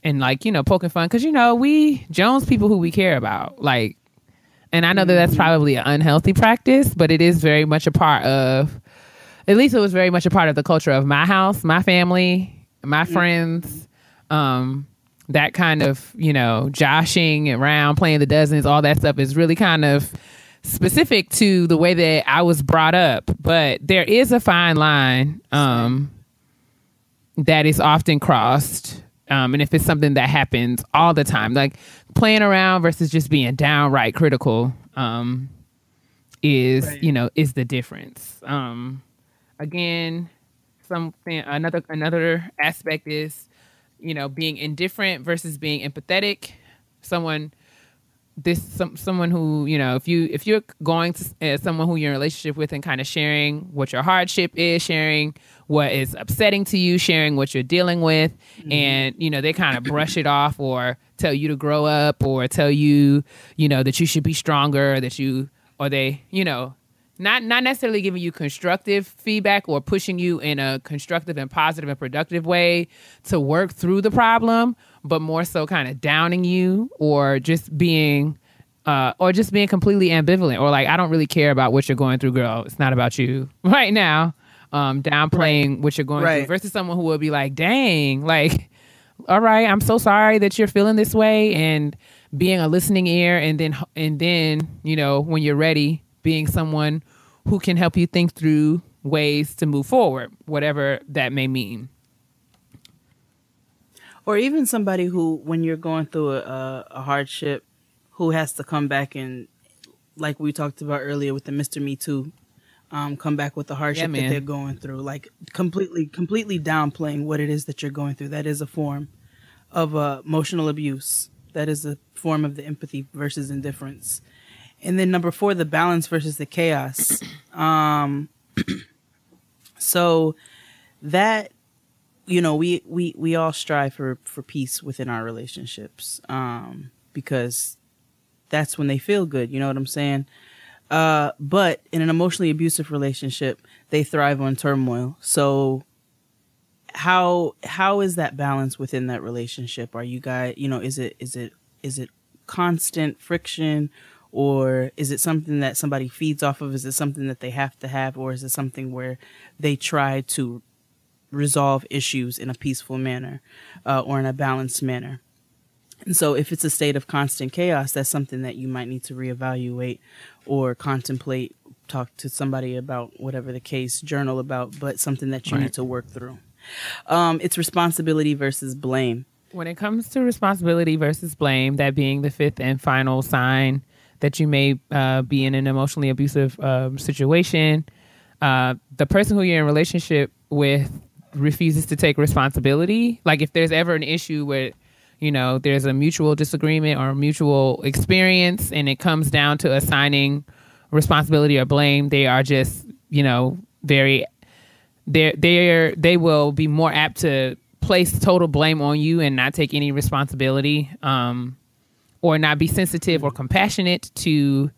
like, you know, poking fun. Because, you know, we Jones people who we care about, like, and I know that that's probably an unhealthy practice, but it is very much a part of, at least it was very much a part of the culture of my house, my family, my friends, that kind of, you know, joshing around, playing the dozens, all that stuff is really kind of specific to the way that I was brought up. But there is a fine line that is often crossed. And if it's something that happens all the time, like playing around versus just being downright critical, is, you know, is the difference. Again, another aspect is, you know, being indifferent versus being empathetic. Someone someone who, if you're going to someone who you're in a relationship with and kind of sharing what your hardship is, sharing what is upsetting to you, sharing what you're dealing with, and they kind of brush it off or tell you to grow up or tell you that you should be stronger, not necessarily giving you constructive feedback or pushing you in a constructive and positive and productive way to work through the problem, but more so kind of downing you or just being completely ambivalent or like, I don't really care about what you're going through, girl. It's not about you right now. Downplaying what you're going through versus someone who will be like, dang, like, all right, I'm so sorry that you're feeling this way, and being a listening ear, and then when you're ready, being someone who can help you think through ways to move forward, whatever that may mean. Or even somebody who, when you're going through a hardship, who has to come back and, like we talked about earlier with the Mr. Me Too, come back with the hardship that they're going through, like completely downplaying what it is that you're going through. That is a form of emotional abuse. That is a form of the empathy versus indifference. And then number 4, the balance versus the chaos. So that, we all strive for peace within our relationships, because that's when they feel good. You know what I'm saying? But in an emotionally abusive relationship, they thrive on turmoil. So how is that balance within that relationship? Are you guys, is it constant friction? Or is it something that somebody feeds off of? Is it something that they have to have? Or is it something where they try to resolve issues in a peaceful manner or in a balanced manner? And so if it's a state of constant chaos, that's something that you might need to reevaluate or contemplate, talk to somebody about, whatever the case, journal about, but something that you need to work through. It's responsibility versus blame. When it comes to responsibility versus blame, that being the 5th and final sign that you may be in an emotionally abusive situation, the person who you're in a relationship with refuses to take responsibility. Like if there's ever an issue where, there's a mutual disagreement or a mutual experience and it comes down to assigning responsibility or blame, they are just, they will be more apt to place total blame on you and not take any responsibility, or not be sensitive or compassionate to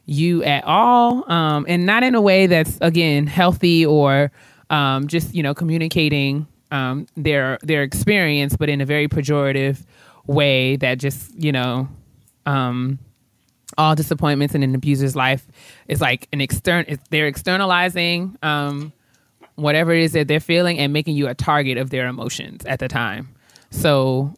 you at all, and not in a way that's, again, healthy or just, communicating their experience, but in a very pejorative way that just, all disappointments in an abuser's life is like they're externalizing whatever it is that they're feeling and making you a target of their emotions at the time. So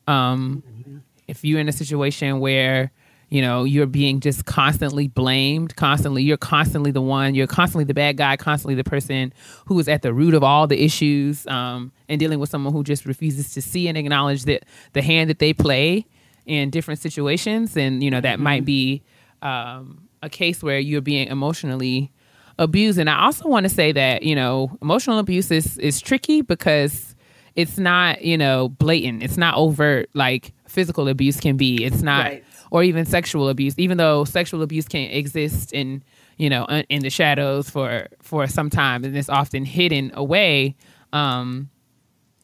if you're in a situation where, you're being just constantly blamed, you're constantly the one, you're constantly the bad guy, constantly the person who is at the root of all the issues, and dealing with someone who just refuses to see and acknowledge that the hand that they play in different situations. And, that might be a case where you're being emotionally abused. And I also want to say that, emotional abuse is tricky because it's not, blatant. It's not overt like physical abuse can be. It's not, or even sexual abuse, even though sexual abuse can exist in, in the shadows for some time, and it's often hidden away.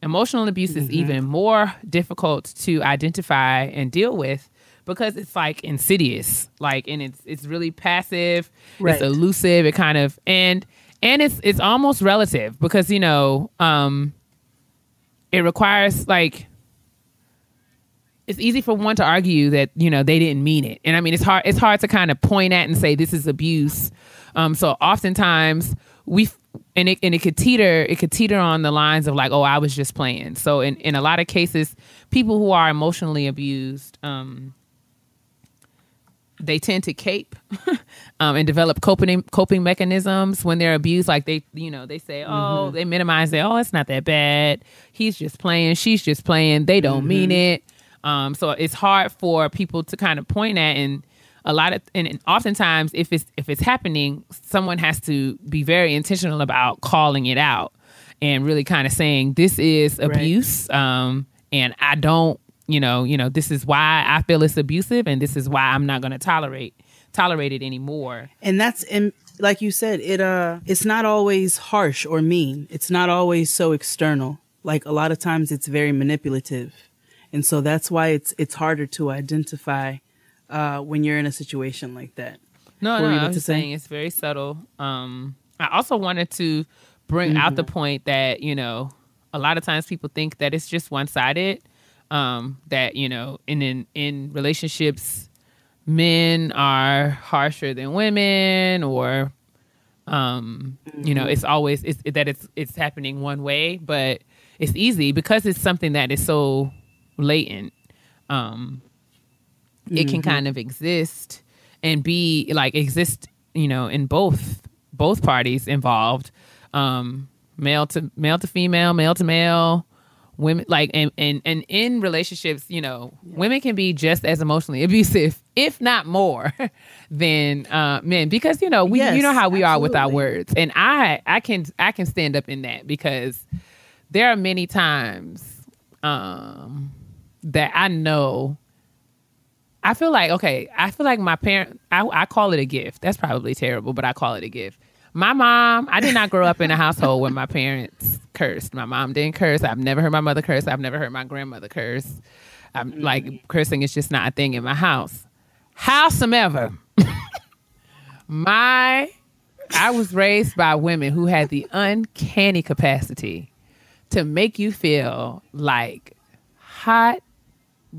Emotional abuse is even more difficult to identify and deal with because it's like insidious, and it's really passive. It's elusive. It kind of, and it's almost relative because, it requires it's easy for one to argue that, they didn't mean it. And I mean, it's hard to kind of point at and say this is abuse. So oftentimes it could teeter on the lines of like, oh, I was just playing. So in a lot of cases, people who are emotionally abused, they tend to cape and develop coping mechanisms when they're abused. Like they say, oh, they minimize it. Oh, it's not that bad. He's just playing. She's just playing. They don't mean it. So it's hard for people to kind of point at, and oftentimes if it's happening, someone has to be very intentional about calling it out and really kind of saying this is abuse. And I don't this is why I feel it's abusive, and this is why I'm not going to tolerate it anymore. And like you said, it's not always harsh or mean. It's not always so external. Like a lot of times it's very manipulative. And so that's why it's harder to identify when you're in a situation like that. No, I was just saying it's very subtle. I also wanted to bring out the point that, a lot of times people think that it's just one-sided, that, in relationships, men are harsher than women, or, it's always, it's happening one way, but it's easy because it's something that is so latent. It can kind of exist and be exist, in both parties involved, male to female, male to male, women, and in relationships, women can be just as emotionally abusive, if not more, than men, because we how we absolutely are with our words, and I can stand up in that, because there are many times that I know. I feel like my parent, I call it a gift. That's probably terrible, but I call it a gift. My mom, I did not grow up in a household where my parents cursed. My mom didn't curse. I've never heard my mother curse. I've never heard my grandmother curse. Cursing is just not a thing in my house. Howsoever, I was raised by women who had the uncanny capacity to make you feel like hot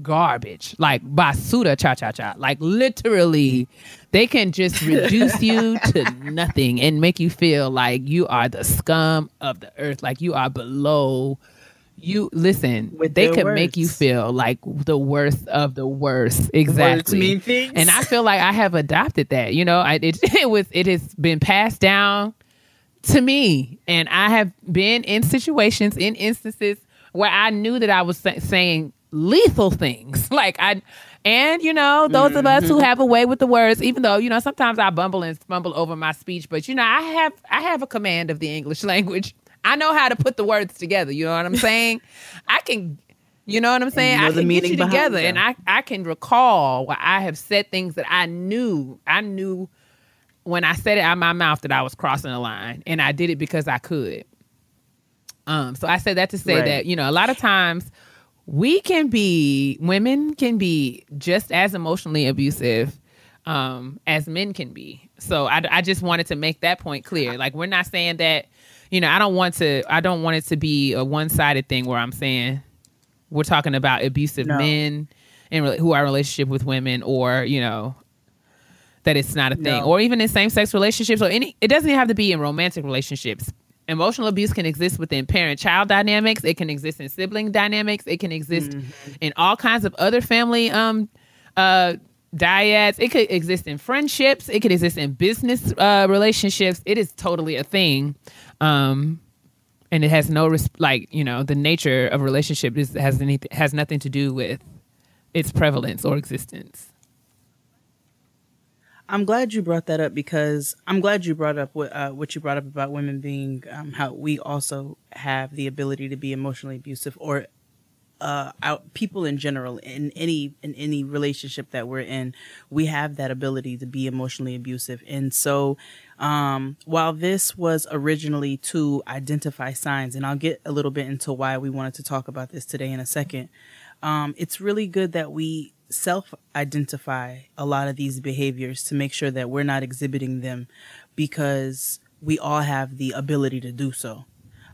garbage, like basuda cha-cha-cha. Like literally, they can just reduce you to nothing and make you feel like you are the scum of the earth, like you are below. You listen, they could make you feel like the worst of the worst. Exactly. Words mean things. And I feel like I have adopted that. It has been passed down to me, and I have been in situations, in instances where I knew that I was saying lethal things, those of us who have a way with the words, even though sometimes I bumble and fumble over my speech, but I have a command of the English language. I know how to put the words together. You know what I'm saying? I can, I can get you together, and I can recall where I have said things that I knew when I said it out of my mouth that I was crossing the line, and I did it because I could. So I said that to say that a lot of times women can be just as emotionally abusive as men can be. So I just wanted to make that point clear. Like, we're not saying that, I don't want it to be a one-sided thing where I'm saying we're talking about abusive men who are in a relationship with women, or, that it's not a thing, or even in same-sex relationships, or it doesn't even have to be in romantic relationships. Emotional abuse can exist within parent-child dynamics. It can exist in sibling dynamics. It can exist in all kinds of other family dyads. It could exist in friendships. It could exist in business relationships. It is totally a thing, and it has no the nature of a relationship has nothing to do with its prevalence or existence. I'm glad you brought that up, because I'm glad you brought up what you brought up about women being how we also have the ability to be emotionally abusive, or people in general in any relationship that we're in, we have that ability to be emotionally abusive. And so while this was originally to identify signs, and I'll get a little bit into why we wanted to talk about this today in a second, it's really good that we self-identify a lot of these behaviors to make sure that we're not exhibiting them, because we all have the ability to do so,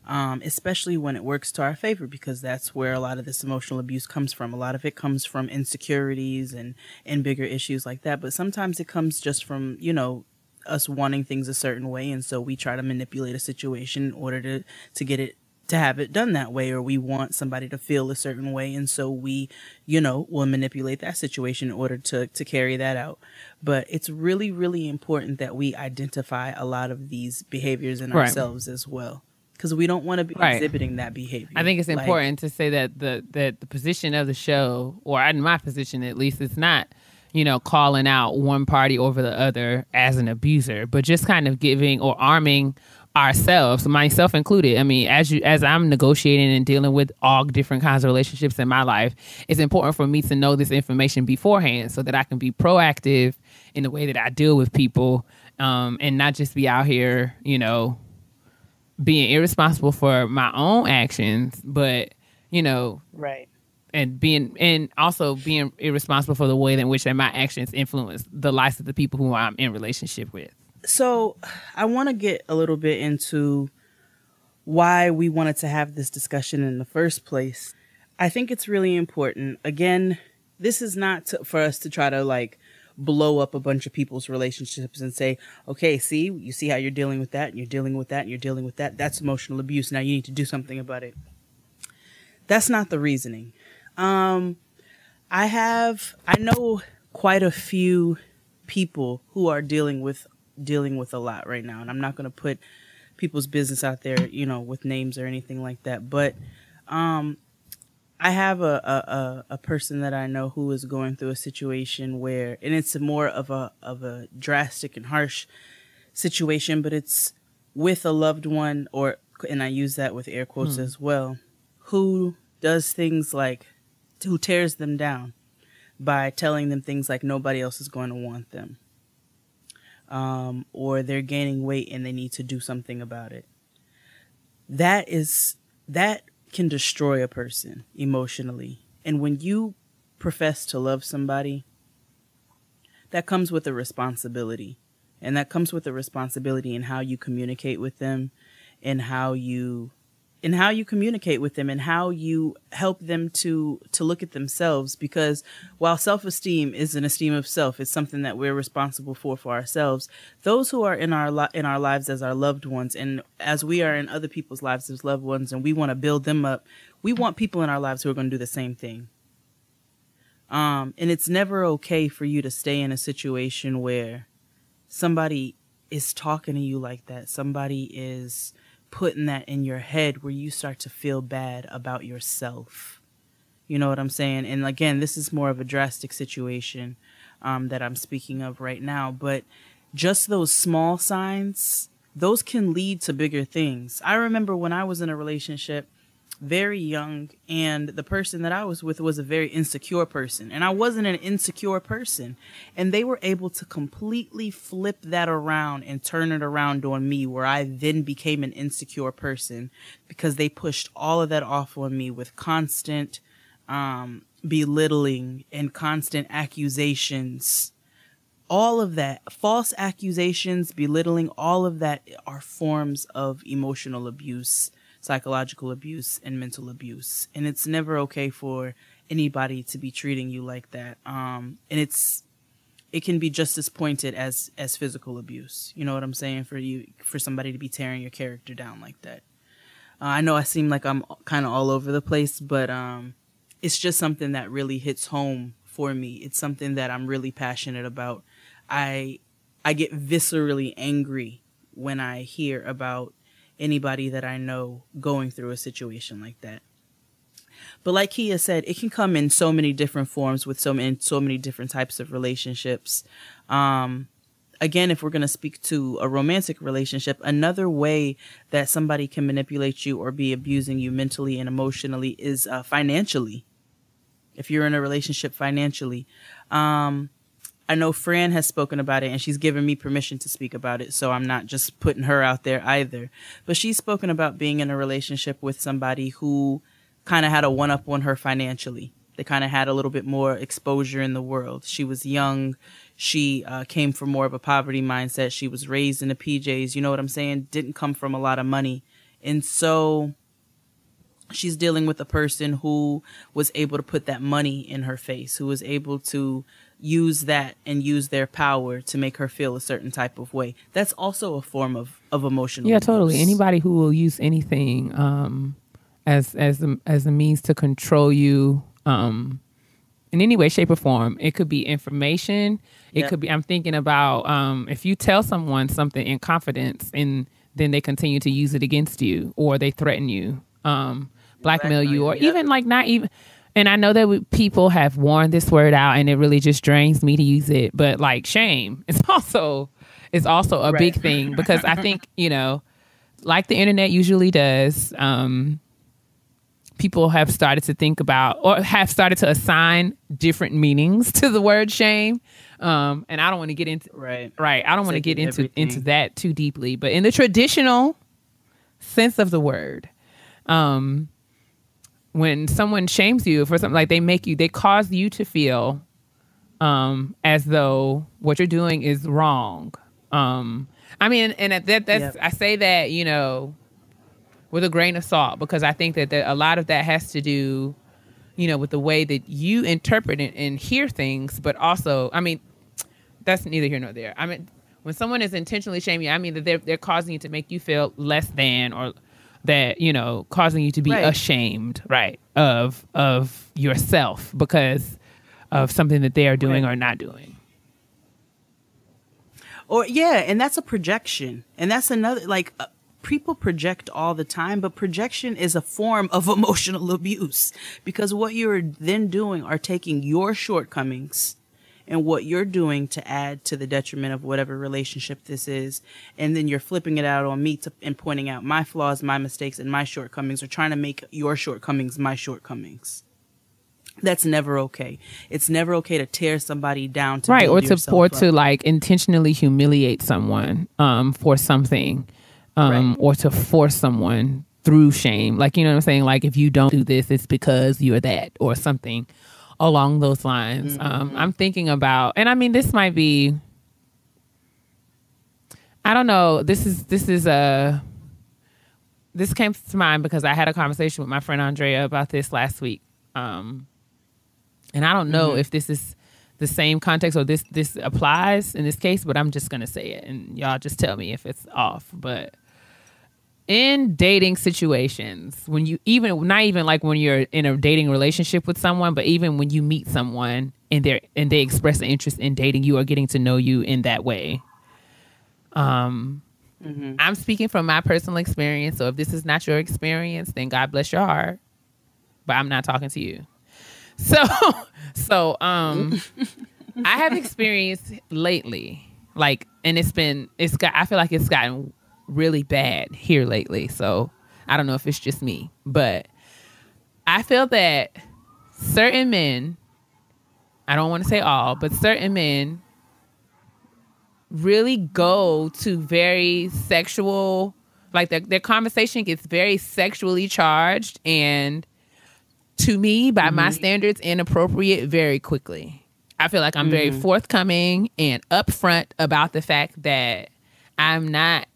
especially when it works to our favor, because that's where a lot of this emotional abuse comes from. A lot of it comes from insecurities and bigger issues like that, but sometimes it comes just from, us wanting things a certain way, and so we try to manipulate a situation in order to get it to have it done that way, or we want somebody to feel a certain way, and so we will manipulate that situation in order to carry that out. But it's really, really important that we identify a lot of these behaviors in ourselves as well, because we don't want to be exhibiting that behavior. I think it's important to say that the position of the show, or in my position at least, it's not calling out one party over the other as an abuser, but just kind of giving or arming ourselves, myself included. I mean, as I'm negotiating and dealing with all different kinds of relationships in my life, it's important for me to know this information beforehand so that I can be proactive in the way that I deal with people, and not just be out here, you know, being irresponsible for my own actions, but, you know, right. And also being irresponsible for the way in which my actions influence the lives of the people who I'm in relationship with. So I want to get a little bit into why we wanted to have this discussion in the first place. I think it's really important. Again, this is not for us to try to like blow up a bunch of people's relationships and say, okay, you see how you're dealing with that and you're dealing with that and you're dealing with that. That's emotional abuse. Now you need to do something about it. That's not the reasoning. I know quite a few people who are dealing with a lot right now, and I'm not going to put people's business out there, you know, with names or anything like that, but I have a person that I know who is going through a situation where, and it's more of a drastic and harsh situation, but it's with a loved one, and I use that with air quotes as well, who does things like, who tears them down by telling them things like nobody else is going to want them. Or they're gaining weight and they need to do something about it. That can destroy a person emotionally. And when you profess to love somebody, that comes with a responsibility. And that comes with a responsibility in how you communicate with them, and how you communicate with them, and how you help them to look at themselves. Because while self-esteem is an esteem of self, it's something that we're responsible for ourselves. Those who are in our lives as our loved ones, and as we are in other people's lives as loved ones, and we want to build them up, we want people in our lives who are going to do the same thing. And it's never okay for you to stay in a situation where somebody is talking to you like that. Somebody is putting that in your head where you start to feel bad about yourself. You know what I'm saying? And again, this is more of a drastic situation that I'm speaking of right now. But just those small signs, those can lead to bigger things. I remember when I was in a relationship, very young, and the person that I was with was a very insecure person, and I wasn't an insecure person, and they were able to completely flip that around and turn it around on me, where I then became an insecure person, because they pushed all of that off on me with constant belittling and constant accusations. All of that, false accusations, belittling, all of that are forms of emotional abuse, psychological abuse, and mental abuse. And it's never okay for anybody to be treating you like that. And it can be just as pointed as physical abuse. You know what I'm saying? For somebody to be tearing your character down like that. I know I seem like I'm kind of all over the place, but it's just something that really hits home for me. It's something that I'm really passionate about. I get viscerally angry when I hear about anybody that I know going through a situation like that. But like Keia said, it can come in so many different forms with so many different types of relationships. Again, if we're going to speak to a romantic relationship, another way that somebody can manipulate you or be abusing you mentally and emotionally is financially. If you're in a relationship financially, I know Fran has spoken about it, and she's given me permission to speak about it, so I'm not just putting her out there either. But she's spoken about being in a relationship with somebody who kind of had a one-up on her financially. They kind of had a little bit more exposure in the world. She was young. She came from more of a poverty mindset. She was raised in the PJs. You know what I'm saying? Didn't come from a lot of money. And so she's dealing with a person who was able to put that money in her face, who was able to use that and use their power to make her feel a certain type of way. That's also a form of emotional abuse. Totally. Anybody who will use anything as a means to control you in any way, shape, or form. It could be information. It could be, I'm thinking about if you tell someone something in confidence and then they continue to use it against you, or they threaten you, blackmail you, or even like not even. And I know that people have worn this word out, and it really just drains me to use it. But like shame is also a big thing, because I think, you know, like the internet usually does, people have started to think about or have started to assign different meanings to the word shame. And I don't want to get into right. I don't want to get into that too deeply. But in the traditional sense of the word, when someone shames you for something, like they cause you to feel as though what you're doing is wrong. I mean, and that's I say that, you know, with a grain of salt, because I think that a lot of that has to do, you know, with the way that you interpret and hear things. But also, I mean, that's neither here nor there. I mean, when someone is intentionally shaming you, I mean that they're causing you to make you feel less than, or that, you know, causing you to be ashamed, right, of yourself because of something that they are doing or not doing. Or and that's a projection, and that's another, like, people project all the time, but projection is a form of emotional abuse, because what you're then doing are taking your shortcomings and what you're doing to add to the detriment of whatever relationship this is, and then you're flipping it out on me and pointing out my flaws, my mistakes, and my shortcomings, or trying to make your shortcomings my shortcomings. That's never okay. It's never okay to tear somebody down to right, or to like intentionally humiliate someone for something, or to force someone through shame. Like, you know what I'm saying? Like, if you don't do this, it's because you're that, or something along those lines. I'm thinking about, and I mean, this might be, I don't know. This came to mind because I had a conversation with my friend Andrea about this last week. And I don't know if this is the same context or this applies in this case, but I'm just going to say it and y'all just tell me if it's off. But in dating situations, when you not even like when you're in a dating relationship with someone, but even when you meet someone and they express an interest in dating you or getting to know you in that way. I'm speaking from my personal experience. So if this is not your experience, then God bless your heart. But I'm not talking to you. So I have experienced lately, like, and I feel like it's gotten really bad here lately. So I don't know if it's just me, but I feel that certain men, I don't want to say all, but certain men really go to very sexual, like their conversation gets very sexually charged, and to me, by my standards, inappropriate very quickly. I feel like I'm very forthcoming and upfront about the fact that I'm not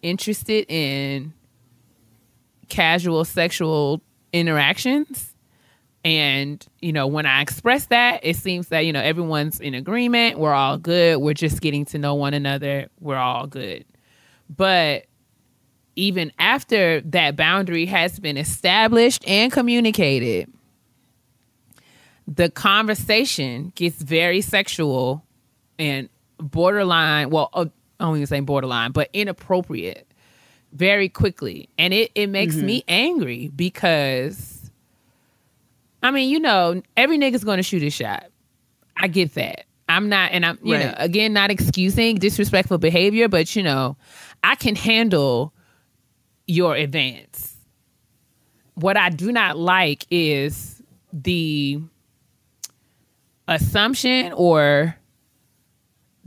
interested in casual sexual interactions. And, you know, when I express that, it seems that, you know, everyone's in agreement. We're all good. We're just getting to know one another. We're all good. But even after that boundary has been established and communicated, the conversation gets very sexual and borderline, well, I don't even say borderline, but inappropriate very quickly. And it makes me angry because, I mean, you know, every nigga's going to shoot his shot. I get that. I'm not, and I'm, you know, again, not excusing disrespectful behavior, but, you know, I can handle your advance. What I do not like is the assumption or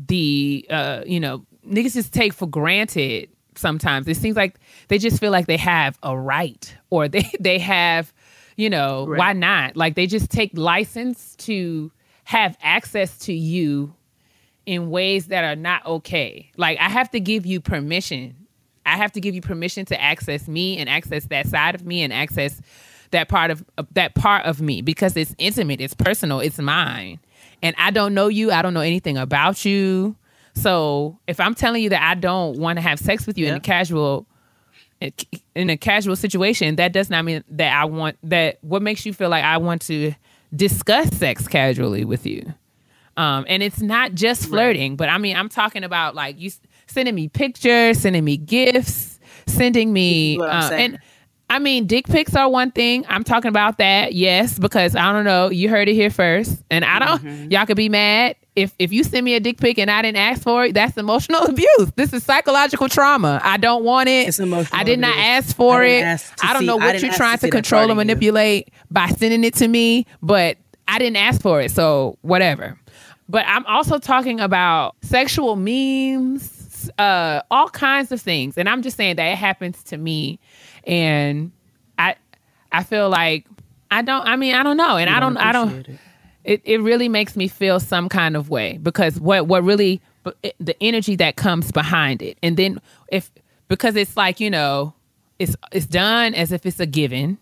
the, you know, niggas just take for granted sometimes. It seems like they just feel like they have a right, or they have, you know, why not? Like, they just take license to have access to you in ways that are not okay. Like, I have to give you permission. I have to give you permission to access me and access that side of me and access that part of me, because it's intimate, it's personal, it's mine. And I don't know you. I don't know anything about you. So if I'm telling you that I don't want to have sex with you in a casual situation, that does not mean that I want that. What makes you feel like I want to discuss sex casually with you? And it's not just flirting, but I mean, I'm talking about like you sending me pictures, sending me gifts, sending me, and I mean, dick pics are one thing. I'm talking about that. Yes, because I don't know. You heard it here first, and I don't, y'all could be mad if you send me a dick pic and I didn't ask for it, that's emotional abuse. This is psychological trauma. I don't want it. It's emotional I did not abuse. ask for it. I don't know what you're trying to control and manipulate by sending it to me, but I didn't ask for it, so whatever. But I'm also talking about sexual memes, all kinds of things. And I'm just saying that it happens to me. And I feel like I don't know. And I don't, it really makes me feel some kind of way, because what really, the energy that comes behind it. And then because it's like, you know, it's done as if it's a given.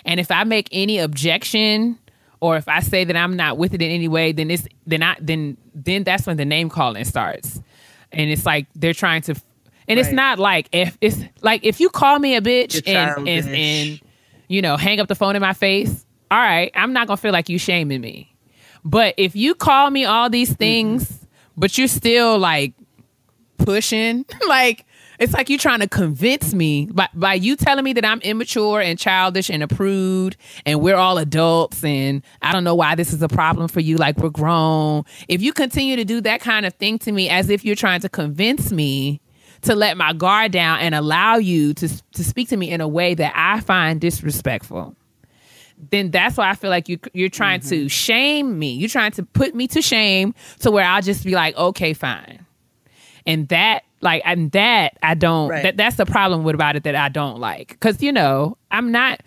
And if I make any objection, or if I say that I'm not with it in any way, then that's when the name calling starts. And it's like they're trying to, and it's not like, if you call me a bitch and you know, hang up the phone in my face, all right, I'm not gonna feel like you shaming me. But if you call me all these things, but you're still like pushing, like, it's like you trying to convince me by you telling me that I'm immature and childish and a prude and we're all adults and I don't know why this is a problem for you, like we're grown. If you continue to do that kind of thing to me as if you're trying to convince me to let my guard down and allow you to speak to me in a way that I find disrespectful, then that's why I feel like you're trying to shame me. You're trying to put me to shame to where I'll just be like, okay, fine. And that, like, and that I don't, that's the problem about it that I don't like. Cause you know, I'm not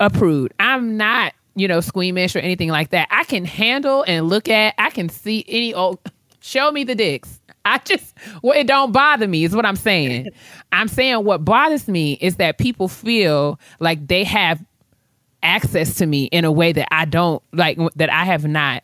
a prude. I'm not, you know, squeamish or anything like that. I can handle and look at, I can see any old, show me the dicks. It don't bother me is what I'm saying. I'm saying what bothers me is that people feel like they have access to me in a way that I don't, like, that I have not,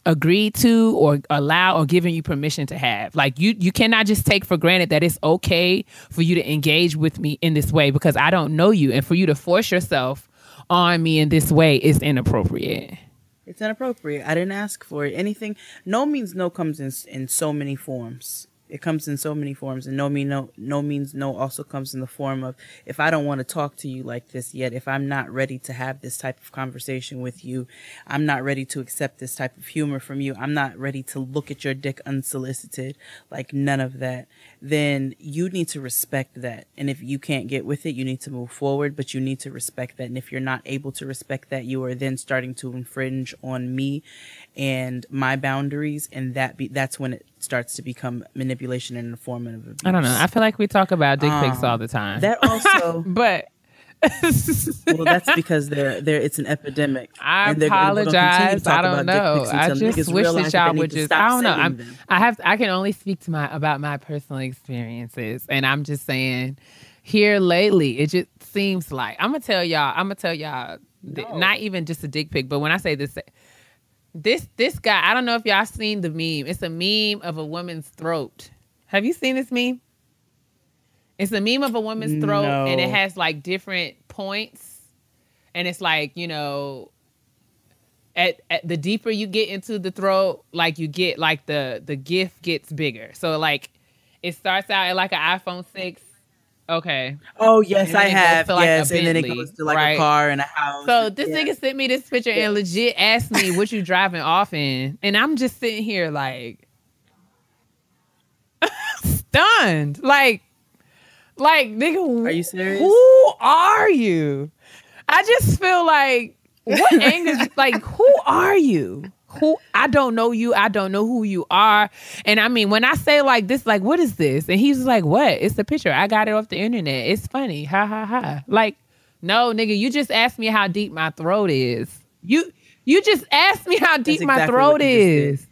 agreed to or allow or given you permission to have. Like you cannot just take for granted that it's okay for you to engage with me in this way because I don't know you, and for you to force yourself on me in this way is inappropriate. It's inappropriate. I didn't ask for it. Anything, no means no comes in so many forms. It comes in so many forms, and no means no also comes in the form of, if I don't want to talk to you like this yet, if I'm not ready to have this type of conversation with you, I'm not ready to accept this type of humor from you, I'm not ready to look at your dick unsolicited, like none of that, then you need to respect that. And if you can't get with it, you need to move forward, but you need to respect that. And if you're not able to respect that, you are then starting to infringe on me and my boundaries, and that's when it starts to become manipulation and a form of abuse. I don't know. I feel like we talk about dick pics all the time. That also, but well, that's because it's an epidemic. I apologize. I don't know. I just wish that y'all would just. I don't know. I can only speak to about my personal experiences, and I'm just saying, here lately, it just seems like I'm gonna tell y'all. No. Not even just a dick pic, but when I say this. This guy, I don't know if y'all seen the meme. It's a meme of a woman's throat. Have you seen this meme? It's a meme of a woman's throat, and it has like different points. And it's like, you know, at the deeper you get into the throat, like you get like the gift gets bigger. So like it starts out at like an iPhone 6. Okay. Oh, yes, I have. Like yes, and then it goes to like a car and a house. So this nigga sent me this picture and legit asked me, what you driving off in? And I'm just sitting here like stunned. Like, nigga, are you serious? Who are you? I just feel like, what angers, like, who are you? I don't know you. I don't know who you are. And I mean, when I say like this, like, what is this? And he's like, what? It's the picture. I got it off the internet. It's funny. Ha ha ha. Like, no, nigga, you just asked me how deep my throat is. You just asked me how deep my throat is.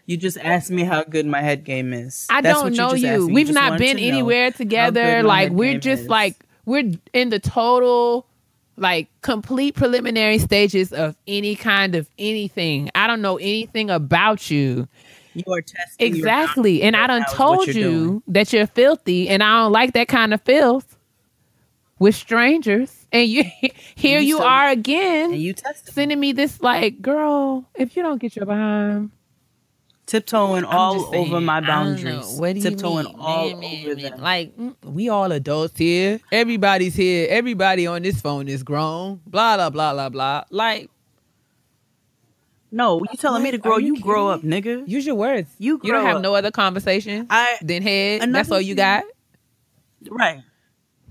You just asked me how good my head game is. I don't know you. We've not been anywhere together. Like, we're just like, we're in the total, like, complete preliminary stages of any kind of anything. I don't know anything about you. You are testing. Exactly. And I done told you that you're filthy, and I don't like that kind of filth with strangers. And you are again, and you sending me this, like, girl, if you don't get your behind. Tiptoeing all over my boundaries. What do you tiptoeing mean? all over them. Like, we all adults here. Everybody's here. Everybody on this phone is grown. Blah, blah, blah, blah, blah. Like, No, you telling me to grow. You grow up, nigga. Use your words. You don't have up. no other conversation than head. That's all you got? Right.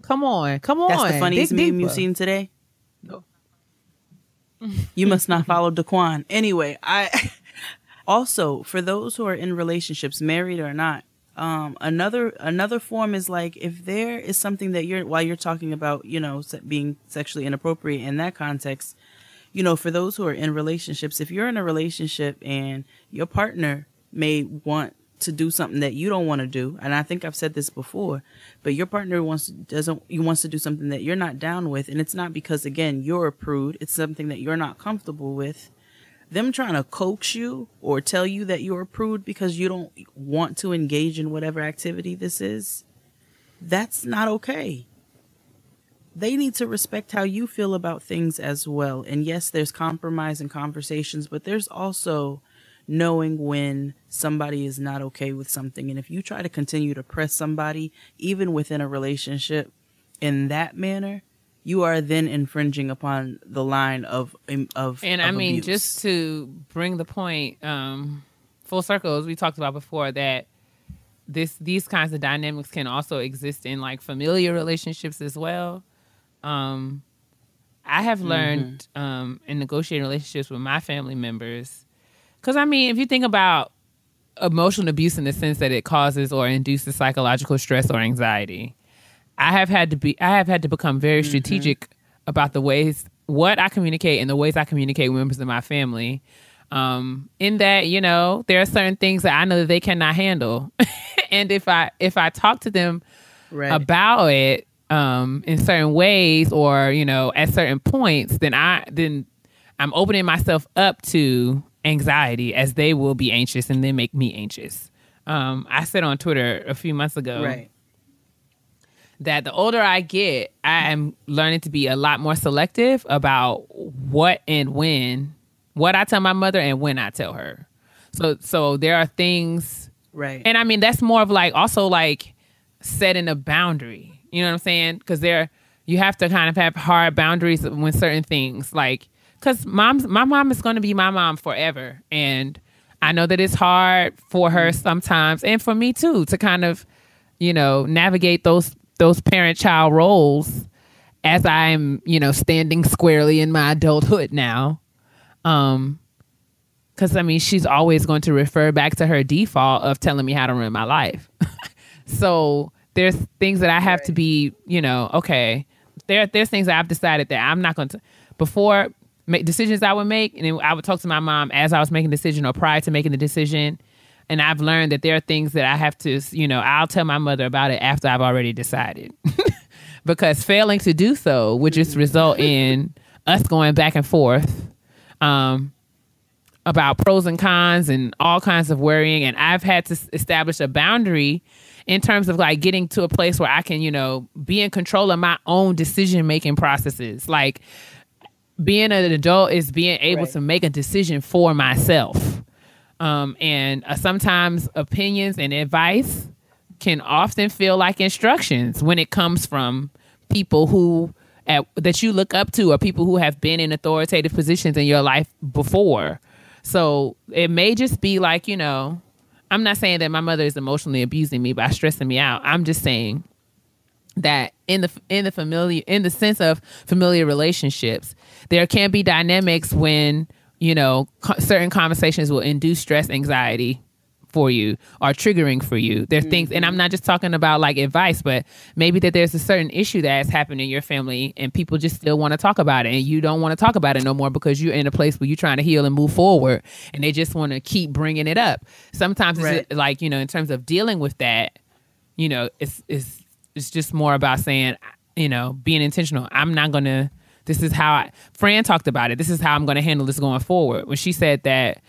Come on. That's the funniest meme you've seen today? No. You must not follow Daquan. Anyway, also, for those who are in relationships, married or not, another form is like, if there is something that while you're talking about, you know, being sexually inappropriate in that context, you know, for those who are in relationships, if you're in a relationship and your partner may want to do something that you don't want to do, and I think I've said this before, but your partner wants to do something that you're not down with, and it's not because, again, you're a prude, it's something that you're not comfortable with. Them trying to coax you or tell you that you're a prude because you don't want to engage in whatever activity this is, that's not okay. They need to respect how you feel about things as well. And yes, there's compromise and conversations, but there's also knowing when somebody is not okay with something. And if you try to continue to press somebody, even within a relationship, in that manner, you are then infringing upon the line of and I mean, abuse. Just to bring the point full circle, as we talked about before, that these kinds of dynamics can also exist in like familiar relationships as well. I have learned in negotiating relationships with my family members, because I mean, if you think about emotional abuse in the sense that it causes or induces psychological stress or anxiety, I have had to become very strategic about the ways what I communicate and the ways I communicate with members of my family. In that, you know, there are certain things that I know that they cannot handle, and if I talk to them about it in certain ways, or you know, at certain points, then I'm opening myself up to anxiety, as they will be anxious and then make me anxious. I said on Twitter a few months ago that the older I get, I am learning to be a lot more selective about what I tell my mother and when I tell her. So there are things, and I mean, that's more of like also like setting a boundary. You know what I'm saying? Because you have to kind of have hard boundaries when certain things, like, because my mom is going to be my mom forever, and I know that it's hard for her sometimes, and for me too, to kind of, you know, navigate those parent-child roles as I'm, you know, standing squarely in my adulthood now. Because I mean, she's always going to refer back to her default of telling me how to run my life. So there's things that I have to be, you know, okay. There's things that I've decided that I'm not going to, before make decisions I would make, and then I would talk to my mom as I was making a decision or prior to making the decision. And I've learned that there are things that I have to, you know, I'll tell my mother about it after I've already decided. Because failing to do so would just result in us going back and forth about pros and cons and all kinds of worrying. And I've had to establish a boundary in terms of like getting to a place where I can, you know, be in control of my own decision-making processes. Like, being an adult is being able to make a decision for myself. And sometimes opinions and advice can often feel like instructions when it comes from people who that you look up to, or people who have been in authoritative positions in your life before. So it may just be like, you know, I'm not saying that my mother is emotionally abusing me by stressing me out. I'm just saying that in the sense of familiar relationships, there can be dynamics when, you know, certain conversations will induce stress, anxiety for you, or triggering for you. There's things, and I'm not just talking about like advice, but maybe that there's a certain issue that has happened in your family and people just still want to talk about it, and you don't want to talk about it no more because you're in a place where you're trying to heal and move forward, and they just want to keep bringing it up. Sometimes it's like, you know, in terms of dealing with that, you know, it's just more about saying, you know, being intentional. I'm not going to, this is how Fran talked about it. This is how I'm going to handle this going forward. When she said that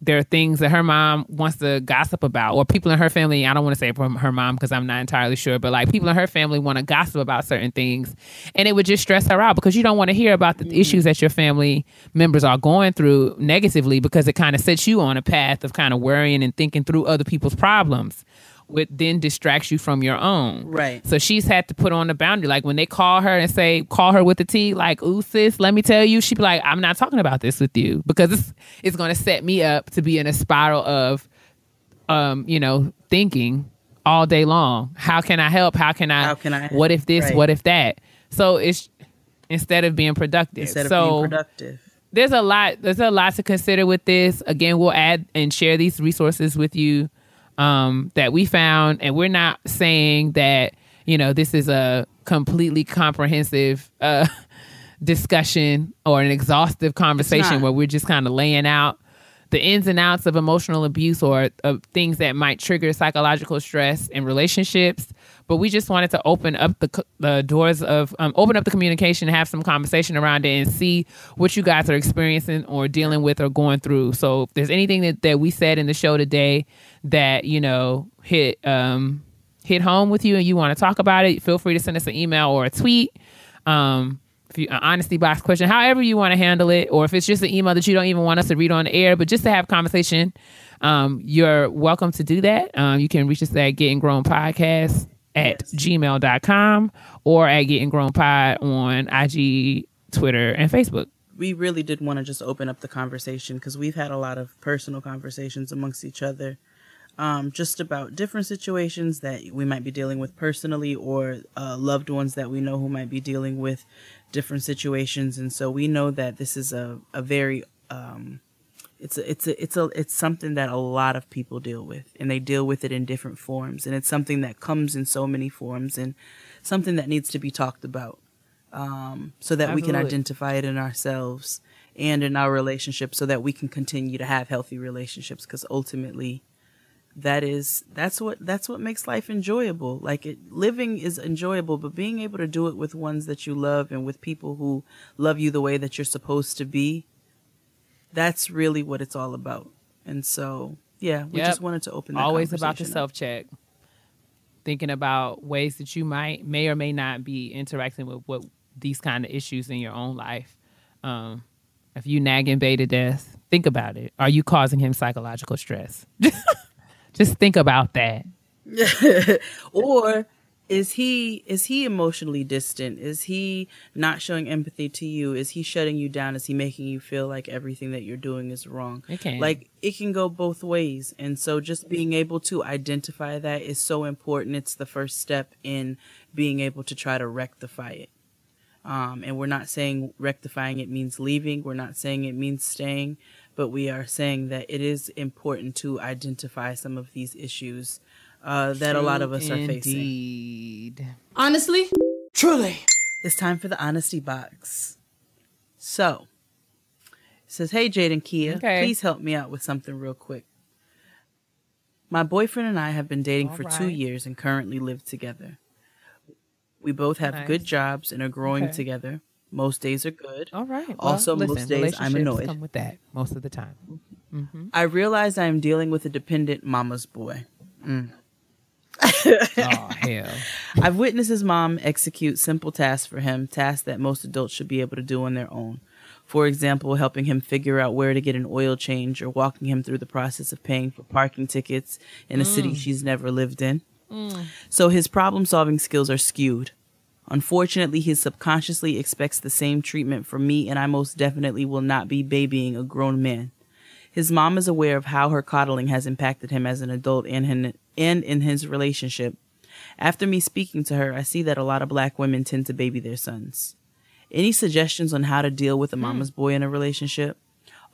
there are things that her mom wants to gossip about, or people in her family, I don't want to say from her mom because I'm not entirely sure, but like people in her family want to gossip about certain things, and it would just stress her out because you don't want to hear about the issues that your family members are going through negatively, because it kind of sets you on a path of kind of worrying and thinking through other people's problems. would then distract you from your own. Right. So she's had to put on a boundary. Like when they call her and say, call her with the T, like, ooh, sis, let me tell you, she'd be like, I'm not talking about this with you because it's going to set me up to be in a spiral of, thinking all day long. How can I help? How can I? What if this? Right. What if that? So it's instead of being productive. There's a lot to consider with this. Again, we'll add and share these resources with you that we found. And we're not saying that, this is a completely comprehensive discussion or an exhaustive conversation where we're just kind of laying out the ins and outs of emotional abuse or of things that might trigger psychological stress in relationships. But we just wanted to open up the doors of, open up the communication, have some conversation around it and see what you guys are experiencing or dealing with or going through. So if there's anything that we said in the show today that, hit home with you and you want to talk about it, feel free to send us an email or a tweet. If you, an honesty box question, however you want to handle it, or if it's just an email that you don't even want us to read on the air, but just to have conversation, you're welcome to do that. You can reach us at Getting Grown Podcast at gmail.com or at Getting Grown Pod on IG, Twitter, and Facebook. We really did want to just open up the conversation because we've had a lot of personal conversations amongst each other, just about different situations that we might be dealing with personally or loved ones that we know who might be dealing with different situations. And so we know that this is a very it's something that a lot of people deal with, and they deal with it in different forms, and it's something that comes in so many forms and something that needs to be talked about, so that we can identify it in ourselves and in our relationships, so that we can continue to have healthy relationships, because ultimately that's what makes life enjoyable. Living is enjoyable, but being able to do it with ones that you love and with people who love you the way that you're supposed to be, that's really what it's all about. And so, we just wanted to open that always about the up. self-check. Thinking about ways that you may or may not be interacting with what these kind of issues in your own life. If you nagging Bay to death, think about it. Are you causing him psychological stress? Just think about that. Or is he emotionally distant? Is he not showing empathy to you? Is he shutting you down? Is he making you feel like everything that you're doing is wrong? It can. It can go both ways. And so just being able to identify that is so important. It's the first step in being able to try to rectify it. And we're not saying rectifying it means leaving. We're not saying it means staying. But we are saying that it is important to identify some of these issues that a lot of us are facing. Indeed. Honestly? Truly. It's time for the honesty box. So, it says, hey, Jade and Keia, please help me out with something real quick. My boyfriend and I have been dating for 2 years and currently live together. We both have good jobs and are growing together. Most days are good. All right. Well, also, most days I'm annoyed. Come with that most of the time. Mm-hmm. I realize I am dealing with a dependent mama's boy. Oh, hell. I've witnessed his mom execute simple tasks for him, tasks that most adults should be able to do on their own. For example, helping him figure out where to get an oil change or walking him through the process of paying for parking tickets in a city she's never lived in. So his problem-solving skills are skewed. Unfortunately, he subconsciously expects the same treatment from me, and I most definitely will not be babying a grown man. His mom is aware of how her coddling has impacted him as an adult and in his relationship. After me speaking to her, I see that a lot of black women tend to baby their sons. Any suggestions on how to deal with a mama's boy in a relationship?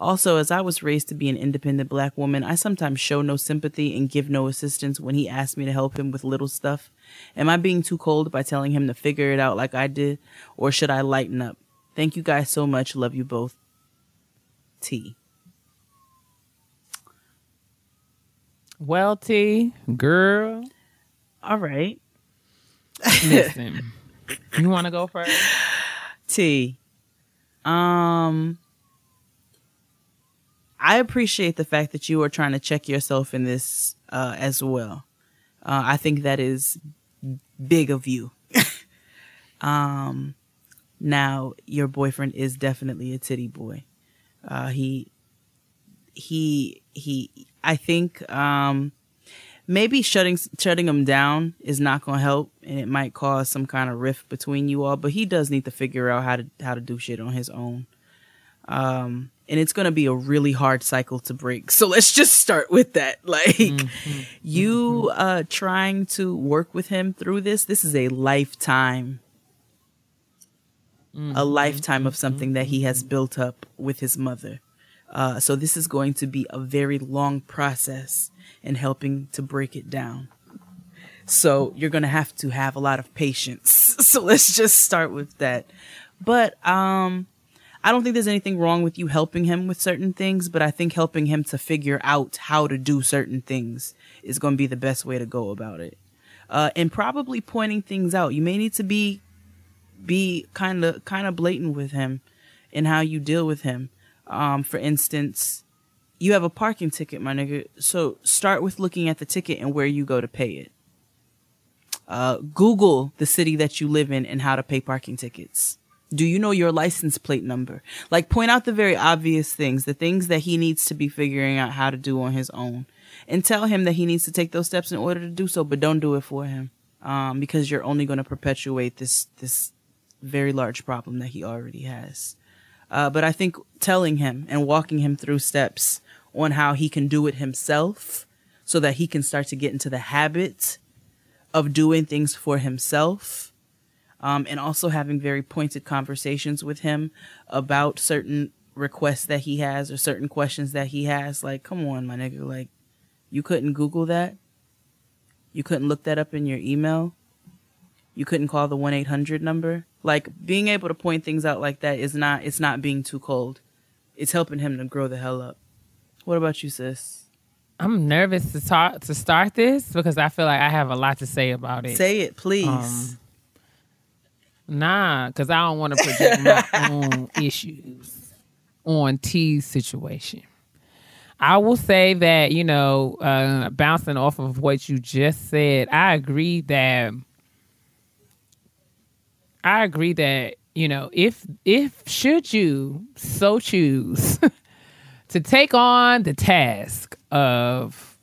Also, as I was raised to be an independent black woman, I sometimes show no sympathy and give no assistance when he asks me to help him with little stuff. Am I being too cold by telling him to figure it out like I did, or should I lighten up? Thank you guys so much. Love you both. T. Well, T, girl. All right. Listen, you want to go first? T. I appreciate the fact that you are trying to check yourself in this as well. I think that is big of you. Now, your boyfriend is definitely a titty boy. I think maybe shutting him down is not going to help, and it might cause some kind of rift between you all. But he does need to figure out how to do shit on his own. And it's going to be a really hard cycle to break. So let's just start with that. Like, trying to work with him through this is a lifetime. A lifetime of something that he has built up with his mother. So this is going to be a very long process in helping to break it down. So you're going to have a lot of patience. So let's just start with that. But I don't think there's anything wrong with you helping him with certain things, but I think helping him to figure out how to do certain things is going to be the best way to go about it. And probably pointing things out. You may need to be kind of blatant with him in how you deal with him. For instance, you have a parking ticket, my nigga. So start with looking at the ticket and where you go to pay it. Google the city that you live in and how to pay parking tickets. Do you know your license plate number? Like, point out the very obvious things, the things that he needs to be figuring out how to do on his own, and tell him that he needs to take those steps in order to do so, but don't do it for him. Because you're only going to perpetuate this very large problem that he already has. But I think telling him and walking him through steps on how he can do it himself so that he can start to get into the habit of doing things for himself. And also having very pointed conversations with him about certain requests that he has or certain questions that he has. Like, come on, my nigga. Like, you couldn't Google that? You couldn't look that up in your email? You couldn't call the 1-800 number? Like, being able to point things out like that it's not being too cold. It's helping him to grow the hell up. What about you, sis? I'm nervous to start this because I feel like I have a lot to say about it. Say it, please. Nah, because I don't want to project my own issues on T's situation. I will say that, bouncing off of what you just said, I agree that, if should you so choose to take on the task of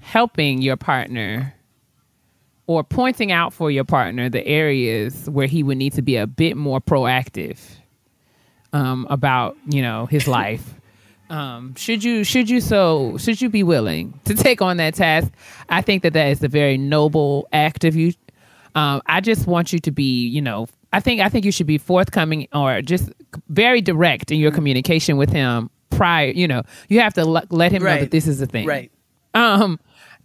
helping your partner or pointing out for your partner the areas where he would need to be a bit more proactive about, his life. Should you be willing to take on that task? I think that is a very noble act of you. I just want you to be, I think you should be forthcoming or just very direct in your communication with him prior. You have to let him know that this is a thing. Right.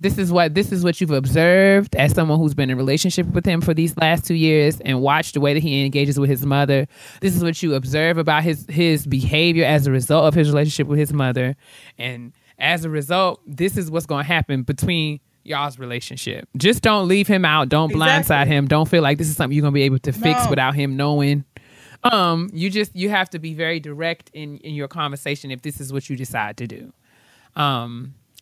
This is what you've observed as someone who's been in a relationship with him for these last 2 years and watched the way that he engages with his mother. This is what you observe about his behavior as a result of his relationship with his mother. And as a result, this is what's going to happen between y'all's relationship. Just don't leave him out. Don't blindside him. Don't feel like this is something you're going to be able to fix without him knowing. You have to be very direct in your conversation if this is what you decide to do.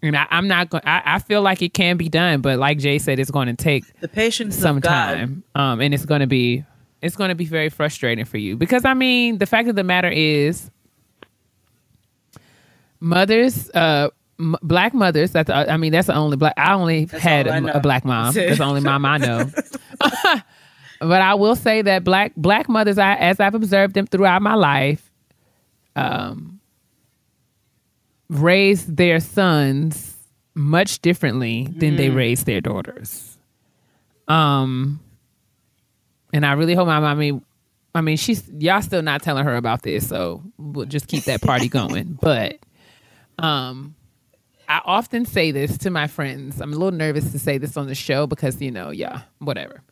And I'm not going. I feel like it can be done, but like Jay said, it's going to take the patience some of God. time, and it's going to be very frustrating for you because the fact of the matter is, mothers, black mothers. That's the only black. I only had a black mom. That's the only mom I know. But I will say that black mothers, as I've observed them throughout my life, raise their sons much differently than they raise their daughters. And I really hope my mommy, y'all still not telling her about this, so we'll just keep that party going. But I often say this to my friends. I'm a little nervous to say this on the show because, whatever.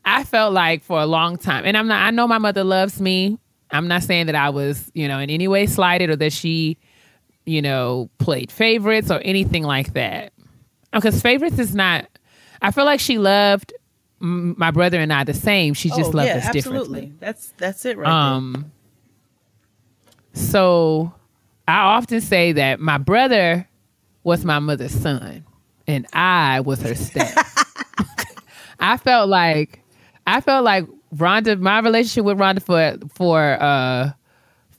I felt like for a long time, and I know my mother loves me. I'm not saying that I was, in any way slighted or that she, played favorites or anything like that. Because favorites is not, I feel like she loved my brother and I the same. She just loved us differently. That's it right there. So I often say that my brother was my mother's son and I was her step. I felt like Rhonda, my relationship with Rhonda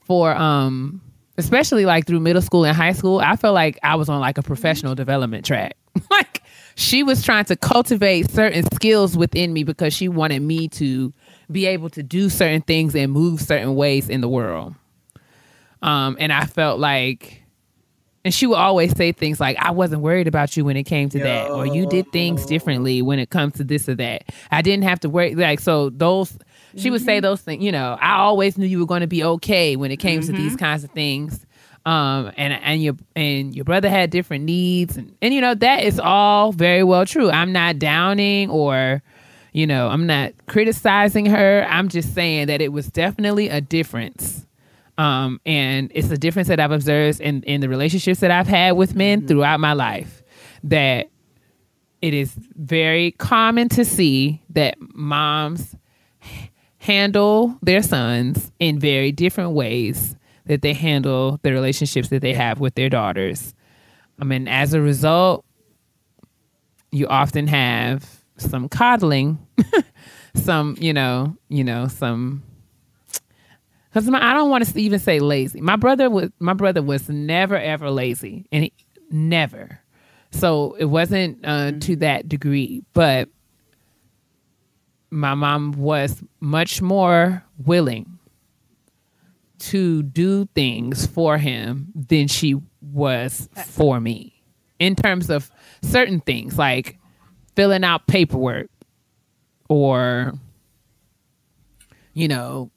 for especially like through middle school and high school, I felt like I was on like a professional development track. Like she was trying to cultivate certain skills within me because she wanted me to be able to do certain things and move certain ways in the world. And I felt like, and she would always say things like, I wasn't worried about you when it came to that, or you did things differently when it comes to this or that. I didn't have to worry. Like, so those, she would say those things, you know, I always knew you were going to be okay when it came to these kinds of things. And your brother had different needs, and you know, that is all very well true. I'm not downing or, you know, I'm not criticizing her. I'm just saying that it was definitely a difference. And it's a difference that I've observed in the relationships that I've had with men throughout my life, that it is very common to see that moms handle their sons in very different ways that they handle the relationships that they have with their daughters. I mean, as a result, you often have some coddling, some, some, because I don't want to even say lazy. My brother was never ever lazy, and never. So it wasn't to that degree, but my mom was much more willing to do things for him than she was for me, in terms of certain things like filling out paperwork or, you know,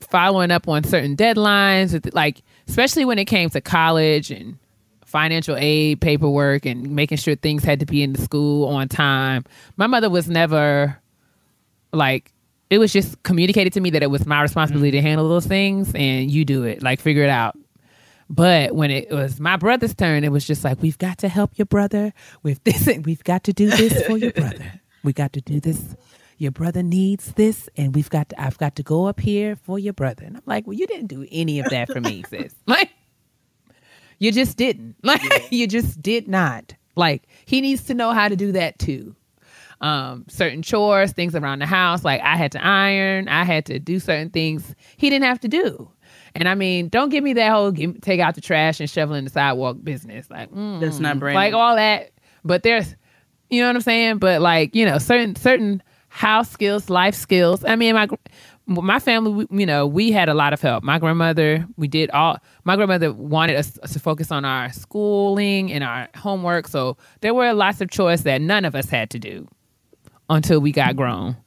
following up on certain deadlines, like especially when it came to college and financial aid paperwork and making sure things had to be in the school on time. My mother was never like, it was just communicated to me that it was my responsibility to handle those things, and you do it, like figure it out. But when it was my brother's turn, it was just like, we've got to help your brother with this, and we've got to do this for your brother. We got to do this. Your brother needs this, and I've got to go up here for your brother. And I'm like, well, you didn't do any of that for me, sis. Like, you just didn't. Like, you just did not. Like, he needs to know how to do that too. Certain chores, things around the house, like I had to iron, I had to do certain things he didn't have to do. And I mean, don't give me that whole take out the trash and shovel in the sidewalk business. Like, that's not brand like new. all that. But there's, you know what I'm saying? But like, you know, certain house skills, life skills. I mean, my family, we had a lot of help. My grandmother wanted us to focus on our schooling and our homework. So there were lots of chores that none of us had to do until we got grown.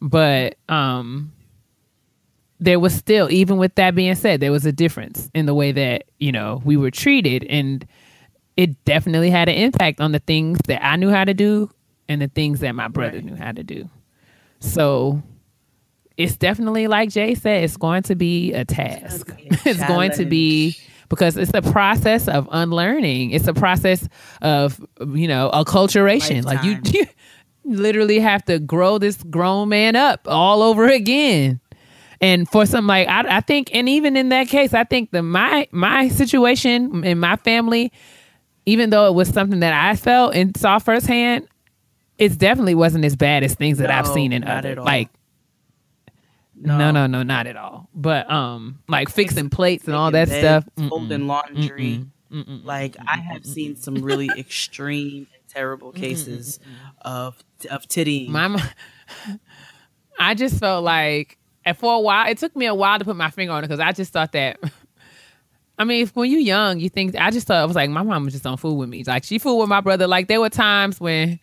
But there was still, even with that being said, there was a difference in the way that, we were treated. And it definitely had an impact on the things that I knew how to do and the things that my brother knew how to do. So it's definitely, like Jay said, it's going to be a task. It's going to be, because it's a process of unlearning. It's a process of, acculturation. Like you literally have to grow this grown man up all over again. And for something like, I think, and even in that case, I think my situation in my family, even though it was something that I felt and saw firsthand, it definitely wasn't as bad as things that I've seen in other, like, no, not at all. But like fixing plates and all that stuff, folding laundry. Like, I have seen some really extreme and terrible cases of tittying. I just felt like, and for a while, it took me a while to put my finger on it, because I just thought that, I mean, when you're young, you think, I just thought, I was like, my mom was just on fool with me. Like, she fooled with my brother. Like, there were times when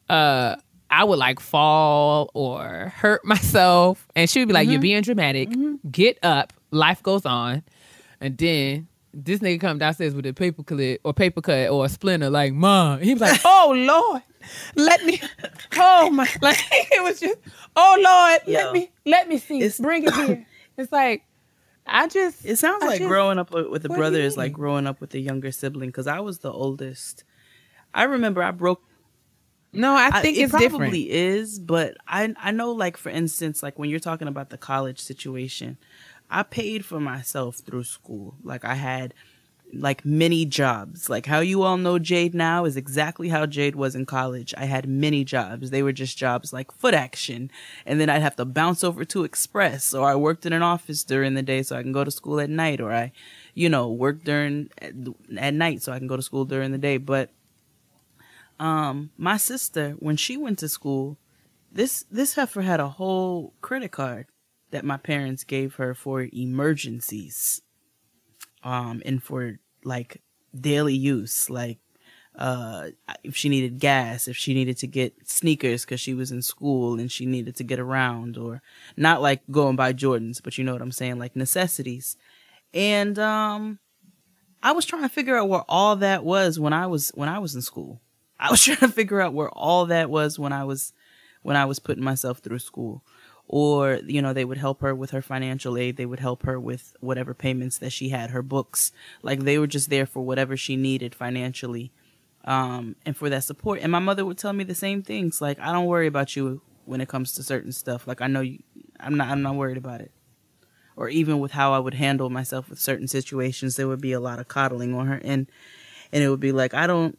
I would like fall or hurt myself, and she would be like, you're being dramatic. Get up. Life goes on. And then this nigga come downstairs with a paper clip or paper cut or a splinter, like, Mom. He was like, oh, Lord, let me, oh my, like, it was just, oh, Lord, let me see. Bring it here. It's like, it sounds like growing up with a brother is like growing up with a younger sibling, because I was the oldest. I remember I broke. No, I think it's different. It probably is, but I know, like, for instance, like when you're talking about the college situation, I paid for myself through school. Like, I had like many jobs. Like, how you all know Jade now is exactly how Jade was in college. I had many jobs. They were just jobs like foot action, and then I'd have to bounce over to Express, or I worked in an office during the day so I can go to school at night, or I work at night so I can go to school during the day. But my sister, when she went to school, this heifer had a whole credit card that my parents gave her for emergencies, and for like daily use, like if she needed gas, if she needed to get sneakers because she was in school and she needed to get around, or not like go and buy Jordans, but you know what I'm saying, like necessities. And I was trying to figure out where all that was when I was in school. I was trying to figure out where all that was when I was putting myself through school. Or, they would help her with her financial aid. They would help her with whatever payments that she had, her books. Like, they were just there for whatever she needed financially, and for that support. And my mother would tell me the same things. Like, I don't worry about you when it comes to certain stuff. Like, I know you, I'm not worried about it. Or even with how I would handle myself with certain situations, there would be a lot of coddling on her. And it would be like, I don't,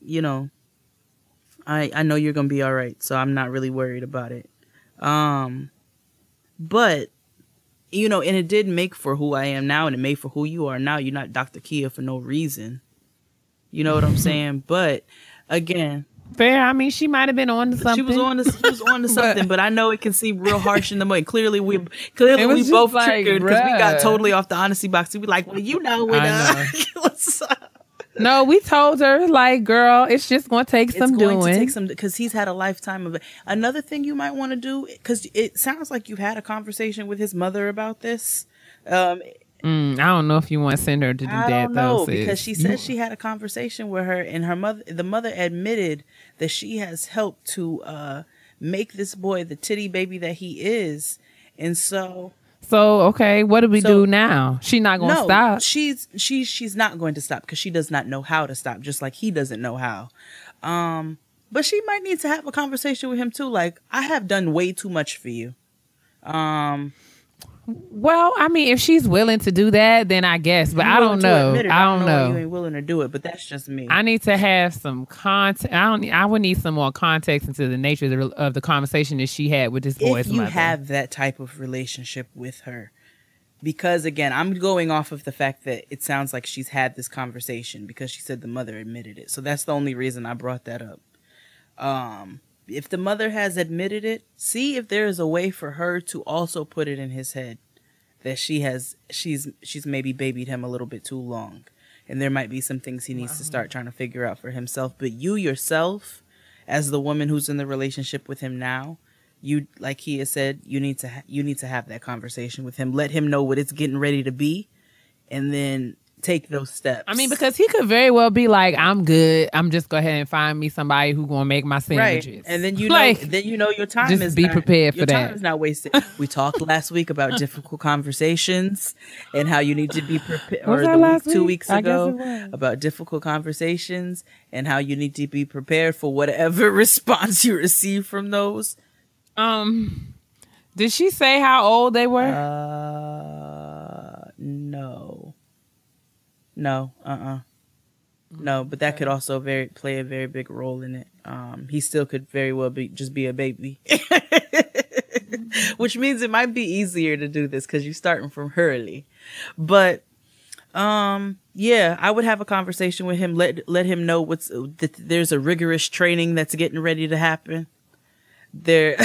I know you're going to be all right. So I'm not really worried about it. But, and it did make for who I am now, and it made for who you are now. You're not Dr. Keia for no reason. You know what I'm saying? But again, fair. I mean, she might have been on to something. She was on to something, but I know it can seem real harsh in the moment. Clearly we both like, triggered because we got totally off the honesty box. We be like, well, what's up? No, we told her, like, girl, it's just going to take some doing. It's going to take some, because he's had a lifetime of it. Another thing you might want to do, because it sounds like you had a conversation with his mother about this. I don't know if you want to send her to do that, though. I don't know, because she said she had a conversation with her, and the mother admitted that she has helped to make this boy the titty baby that he is. And so okay, what do we do now? She's not going to stop. She's not going to stop because she does not know how to stop, just like he doesn't know how. But she might need to have a conversation with him too. Like, I have done way too much for you. Well, I mean, if she's willing to do that, then I guess. But I don't know. I don't know. You ain't willing to do it, but that's just me. I need to have some context. I would need some more context into the nature of the conversation that she had with this boy's mother. If you have that type of relationship with her, because again, I'm going off of the fact that it sounds like she's had this conversation because she said the mother admitted it. So that's the only reason I brought that up. If the mother has admitted it, see if there is a way for her to also put it in his head that she's maybe babied him a little bit too long, and there might be some things he needs to start trying to figure out for himself. But you yourself, as the woman who's in the relationship with him now, you, like he has said, you need to have that conversation with him. Let him know what it's getting ready to be, and then take those steps. I mean, because he could very well be like, I'm good. I'm just go ahead and find me somebody who's gonna make my sandwiches. Right. And then your time just is be prepared for that. Your time is not wasted. We talked last week about difficult conversations and how you need to be prepared, or 2 weeks ago about difficult conversations and how you need to be prepared for whatever response you receive from those. Did she say how old they were? No. No, no, but that could also play a very big role in it. He still could very well just be a baby, which means it might be easier to do this because you're starting from early. But yeah, I would have a conversation with him. Let him know that there's a rigorous training that's getting ready to happen. There,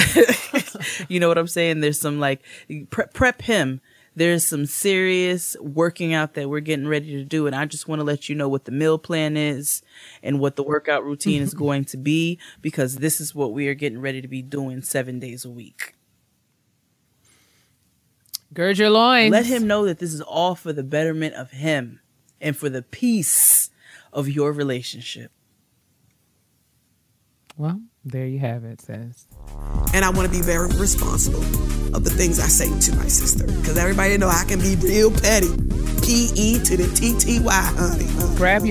you know what I'm saying? There's some like prep him. There's some serious working out that we're getting ready to do. And I just want to let you know what the meal plan is and what the workout routine is going to be, because this is what we are getting ready to be doing 7 days a week. Gird your loins. Let him know that this is all for the betterment of him and for the peace of your relationship. Well, there you have it, sis. And I want to be very responsible of the things I say to my sister, because everybody know I can be real petty. P-E to the T-T-Y, honey. Grab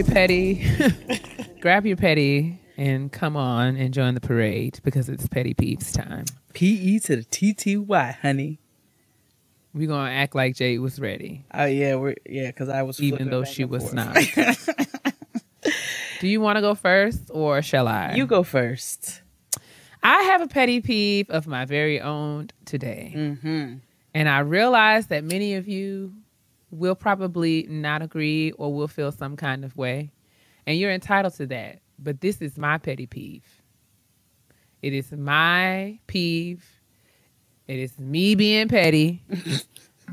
your petty and come on and join the parade, because it's Petty Peeps time. P-E to the T-T-Y, honey. We're going to act like Jade was ready. Oh, yeah, because I was even though she was not. Do you want to go first, or shall I? You go first. I have a petty peeve of my very own today. Mm-hmm. And I realize that many of you we'll probably not agree or we'll feel some kind of way. And you're entitled to that. But this is my petty peeve. It is my peeve. It is me being petty.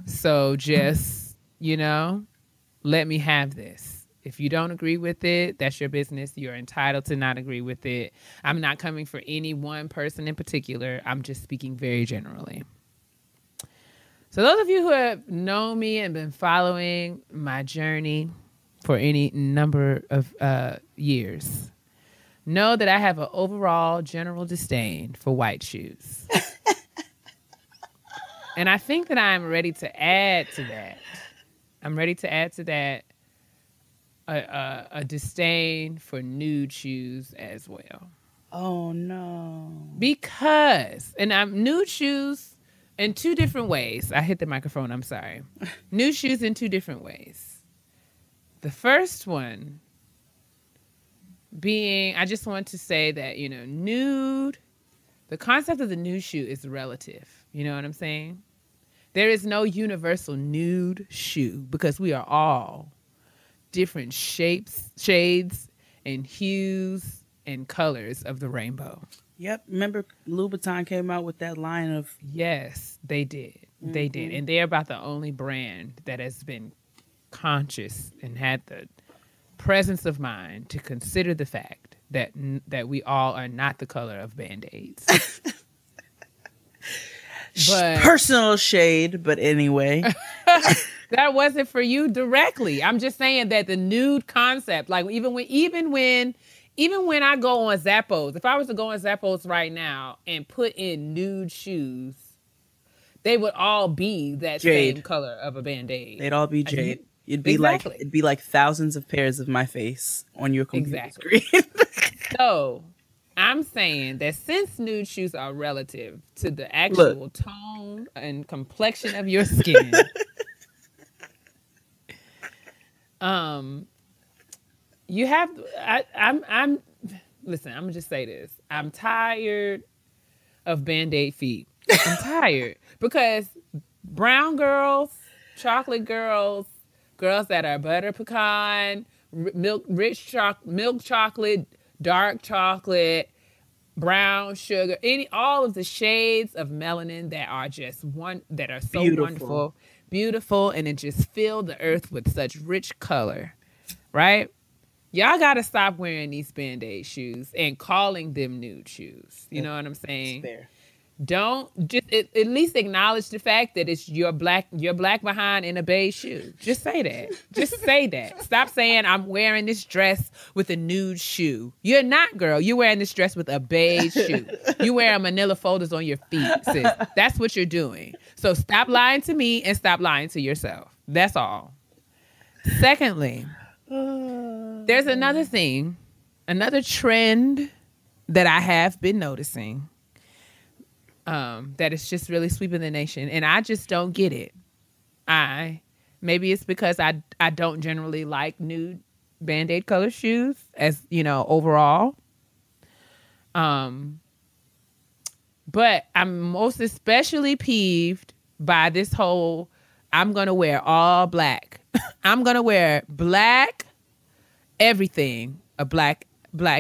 So just, let me have this. If you don't agree with it, that's your business. You're entitled to not agree with it. I'm not coming for any one person in particular. I'm just speaking very generally. So those of you who have known me and been following my journey for any number of years know that I have an overall general disdain for white shoes. And I think that I'm ready to add to that. I'm ready to add to that a disdain for nude shoes as well. Oh, no. Because, and I'm nude shoes in two different ways. I hit the microphone, I'm sorry. Nude shoes in two different ways. The first one being, I just want to say that, nude, the concept of the nude shoe is relative. You know what I'm saying? There is no universal nude shoe because we are all different shapes, shades, and hues and colors of the rainbow. Yep. Remember Louboutin came out with that line of... Yes, they did. Mm-hmm. They did. And they're about the only brand that has been conscious and had the presence of mind to consider the fact that we all are not the color of Band-Aids. But personal shade, but anyway. That wasn't for you directly. I'm just saying that the nude concept, like even when I go on Zappos, if I was to go on Zappos right now and put in nude shoes, they would all be that Jade. Same color of a Band-Aid. They'd all be Jade. It'd be like thousands of pairs of my face on your computer screen. So I'm saying that since nude shoes are relative to the actual tone and complexion of your skin, you have. Listen, I'm gonna just say this. I'm tired of Band-Aid feet. I'm tired because brown girls, chocolate girls, girls that are butter pecan, milk chocolate, dark chocolate, brown sugar, all of the shades of melanin that are just that are so beautiful, and it just filled the earth with such rich color, right? Y'all got to stop wearing these Band-Aid shoes and calling them nude shoes. You know what I'm saying? Fair. Don't just at least acknowledge the fact that it's your black behind in a beige shoe. Just say that. Just say that. Stop saying I'm wearing this dress with a nude shoe. You're not, girl. You're wearing this dress with a beige shoe. You wearing manila folders on your feet, sis. That's what you're doing. So stop lying to me and stop lying to yourself. That's all. Secondly, there's another thing, another trend that I have been noticing. That is just really sweeping the nation, and I just don't get it. Maybe it's because I don't generally like nude Band-Aid color shoes as overall. But I'm most especially peeved by this whole I'm gonna wear all black. I'm gonna wear black everything, a black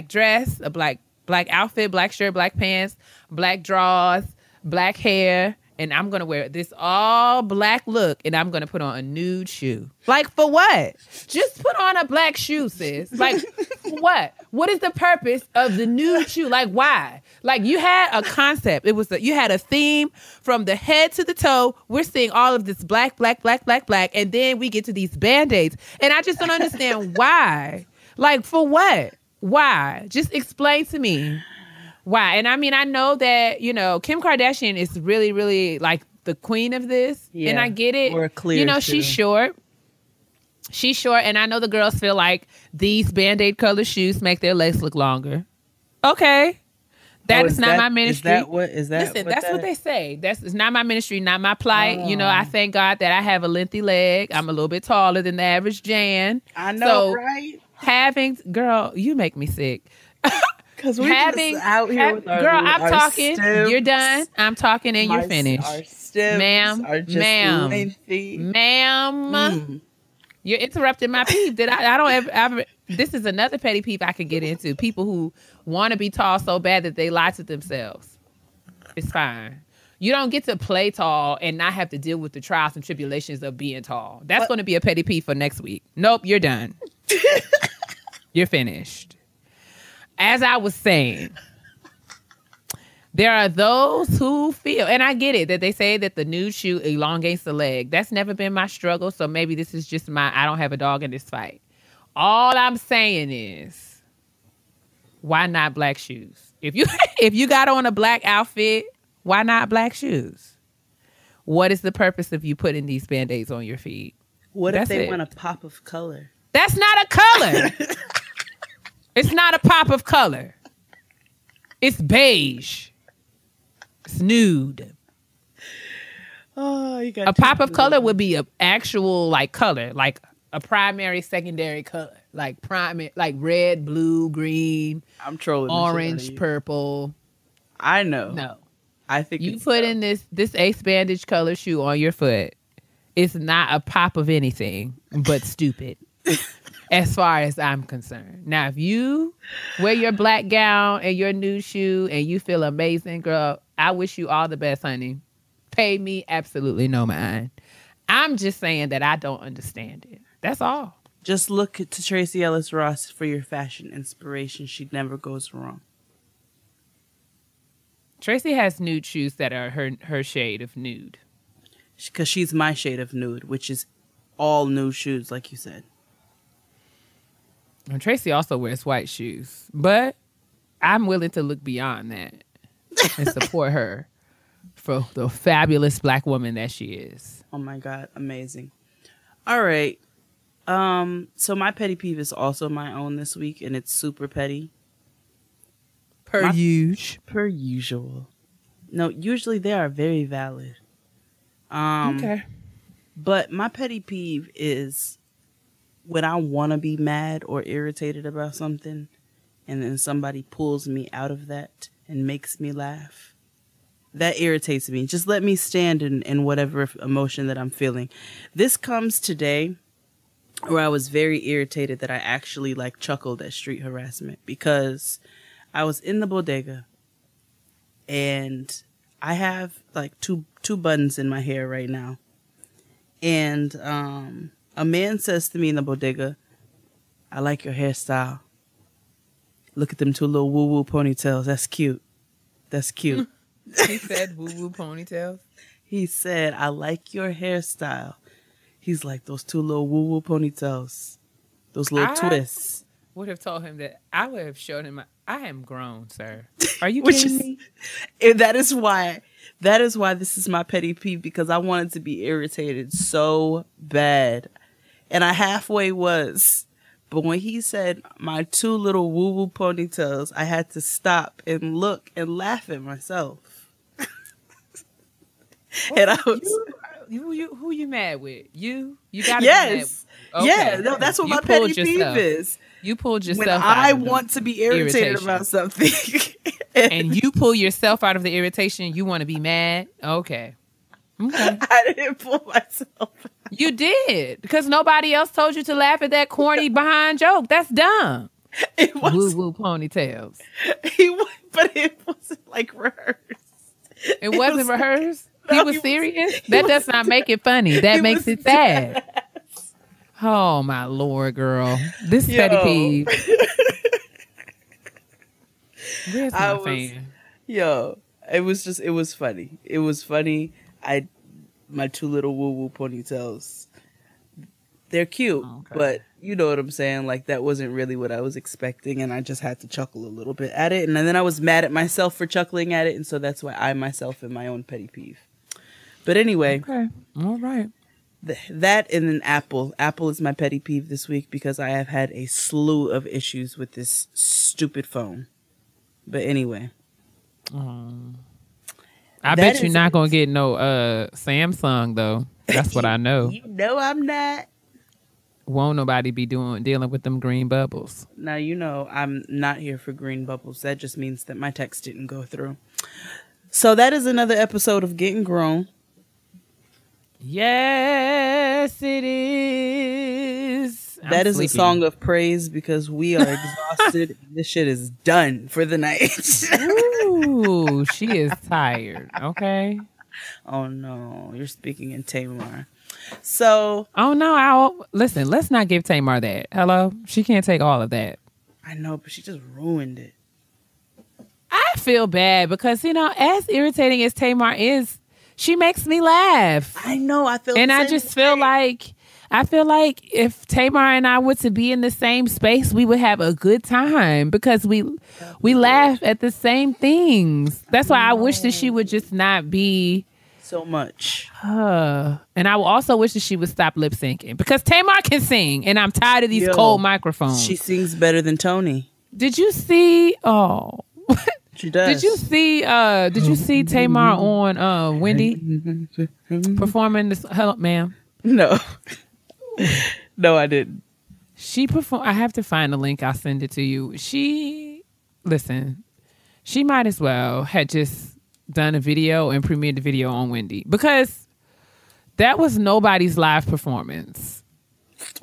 dress, a black outfit, black shirt, black pants, black drawers, black hair, and I'm going to wear this all black look, and I'm going to put on a nude shoe. Like, for what? Just put on a black shoe, sis. Like, for what? What is the purpose of the nude shoe? Like, why? Like, you had a concept. You had a theme from the head to the toe. We're seeing all of this black, and then we get to these Band-Aids, and I just don't understand why. Like, for what? Why? Just explain to me why. And I mean, I know that, Kim Kardashian is really, really like the queen of this. Yeah, and I get it. Or clear she's short. She's short. And I know the girls feel like these Band-Aid color shoes make their legs look longer. Okay. That is not my ministry. Listen, that's what they say. It's not my ministry, not my plight. Oh. I thank God that I have a lengthy leg. I'm a little bit taller than the average Jan. I know, right? Girl, you make me sick. Because we're just out here with our girl, I'm our talking. stems. You're done. I'm talking and you're finished. Our stems ma'am, are just ma'am, lengthy. ma'am. You're interrupting my peeve. That I don't ever. This is another petty peeve I could get into. People who want to be tall so bad that they lie to themselves. It's fine. You don't get to play tall and not have to deal with the trials and tribulations of being tall. That's going to be a petty peeve for next week. Nope, you're done. You're finished. As I was saying, there are those who feel, and I get it, that they say that the nude shoe elongates the leg. That's never been my struggle, so maybe this is just I don't have a dog in this fight. All I'm saying is, why not black shoes? If you got on a black outfit, why not black shoes? What is the purpose of you putting these Band-Aids on your feet? What if they want a pop of color? That's not a color. It's not a pop of color. It's beige. It's nude. Oh, you got a pop of color would be an actual like color, like a primary, secondary color, like red, blue, green. I'm trolling. Orange, purple. I know. No. I think you put in this ace bandage color shoe on your foot. It's not a pop of anything but stupid, as far as I'm concerned. Now, if you wear your black gown and your nude shoe and you feel amazing, girl, I wish you all the best, honey. Pay me absolutely no mind. I'm just saying that I don't understand it. That's all. Just look to Tracy Ellis Ross for your fashion inspiration. She never goes wrong. Tracy has nude shoes that are her shade of nude. Because she's my shade of nude, which is all nude shoes, like you said. And Tracy also wears white shoes. But I'm willing to look beyond that and support her for the fabulous black woman that she is. Oh, my God. Amazing. All right. So my petty peeve is also my own this week, and it's super petty. Per usual. No, usually they are very valid. Okay. But my petty peeve is when I want to be mad or irritated about something, and then somebody pulls me out of that and makes me laugh. That irritates me. Just let me stand in whatever emotion that I'm feeling. This comes today where I was very irritated that I actually chuckled at street harassment because I was in the bodega and I have two buttons in my hair right now. And a man says to me in the bodega, "I like your hairstyle. Look at them two little woo-woo ponytails. That's cute. That's cute." He said woo-woo ponytails? He said, "I like your hairstyle." He's like, "Those two little woo-woo ponytails. Those little twists." Would have told him that. I would have showed him I am grown, sir. Are you kidding me? That is why this is my petty peeve, because I wanted to be irritated so bad. And I halfway was. But when he said my two little woo-woo ponytails, I had to stop and look and laugh at myself. And I was... Who you mad with? You got to yes. be mad. Okay. Yeah, no, that's what my petty peeve is. You pulled yourself when out I of want to be irritated about something. and you pull yourself out of the irritation, you want to be mad? Okay. I didn't pull myself out. You did, because nobody else told you to laugh at that corny behind joke. That's dumb. It was woo-woo ponytails. But it wasn't rehearsed. It wasn't rehearsed? No, he was serious? That does not make it funny. That makes it sad. Oh, my Lord, girl. This is petty peeve. Where's my fan? It was funny. It was funny. My two little woo-woo ponytails, they're cute, but you know what I'm saying? That wasn't really what I was expecting, and I just had to chuckle a little bit at it, and then I was mad at myself for chuckling at it, and so that's why I myself am my own petty peeve. But anyway. Okay. All right. That and then Apple. Apple is my petty peeve this week because I have had a slew of issues with this stupid phone. But anyway. I bet you're not going to get no Samsung, though. That's what I know. You know I'm not. won't nobody be dealing with them green bubbles. Now, you know, I'm not here for green bubbles. That just means that my text didn't go through. So that is another episode of Getting Grown. Yes, it is. That is a song of praise because we are exhausted. This shit is done for the night. Ooh, she is tired. Okay. Oh no, you're speaking in Tamar. So, oh no, listen, let's not give Tamar that. Hello? She can't take all of that. I know, but she just ruined it. I feel bad because, you know, as irritating as Tamar is, she makes me laugh. I know, I feel and I just feel like if Tamar and I were to be in the same space, we would have a good time because we laugh at the same things. That's why I wish that she would just not be so much. And I also wish that she would stop lip syncing because Tamar can sing, and I'm tired of these cold microphones. She sings better than Tony. Did you see? Oh, she does. Did you see Tamar on Wendy performing this? Hello, ma'am. No. No, I didn't. She performed. I have to find the link. I'll send it to you. She might as well had just done a video and premiered the video on Wendy because that was nobody's live performance.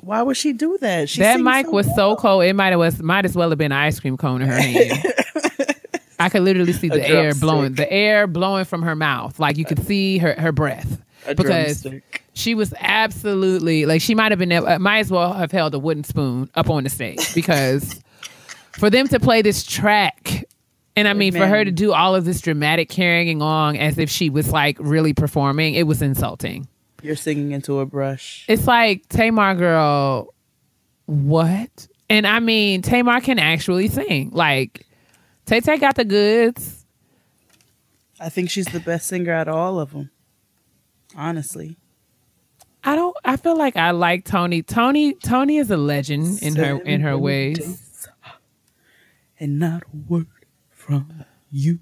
Why would she do that? That mic was so cold. It might as well have been an ice cream cone in her hand. I could literally see the air blowing from her mouth. Like you could see her breath. Because she was absolutely like she might as well have held a wooden spoon up on the stage because for them to play this track and I mean for her to do all of this dramatic carrying on as if she was like really performing, it was insulting. You're singing into a brush. It's like, Tamar girl, what? And I mean, Tamar can actually sing. Like, Tay got the goods. I think she's the best singer out of all of them. Honestly. I feel like I like Tony. Tony is a legend in her ways. And not a word from you.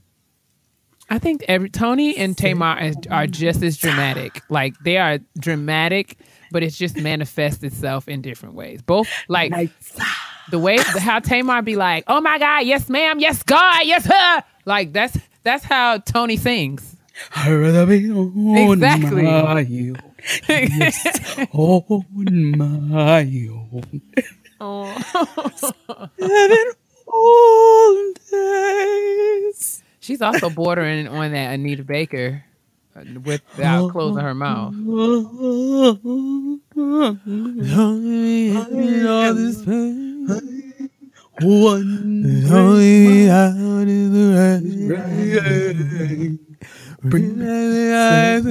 I think Tony and Tamar are just as dramatic. Like they are dramatic, but it's just manifests itself in different ways. Both like the way how Tamar be like, "Oh my God, yes ma'am, yes God, yes her." Like that's how Tony sings. I'd rather be on exactly. My own. Yes, on my own. Oh. 7 whole days. She's also bordering on that Anita Baker without closing her mouth. One out in the rain. Bring one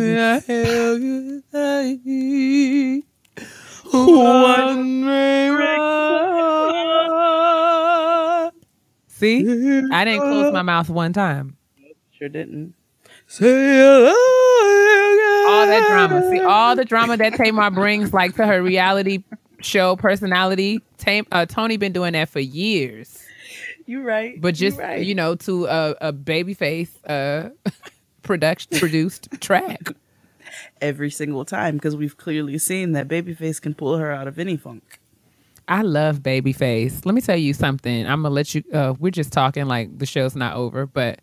See? I didn't close my mouth one time. Sure didn't. All that drama. See, all the drama that Tamar brings like to her reality show personality. Tony been doing that for years. You're right. But just, you know, to a babyface produced track. Every single time, because we've clearly seen that Babyface can pull her out of any funk. I love Babyface. Let me tell you something. I'm going to let you, we're just talking like the show's not over, but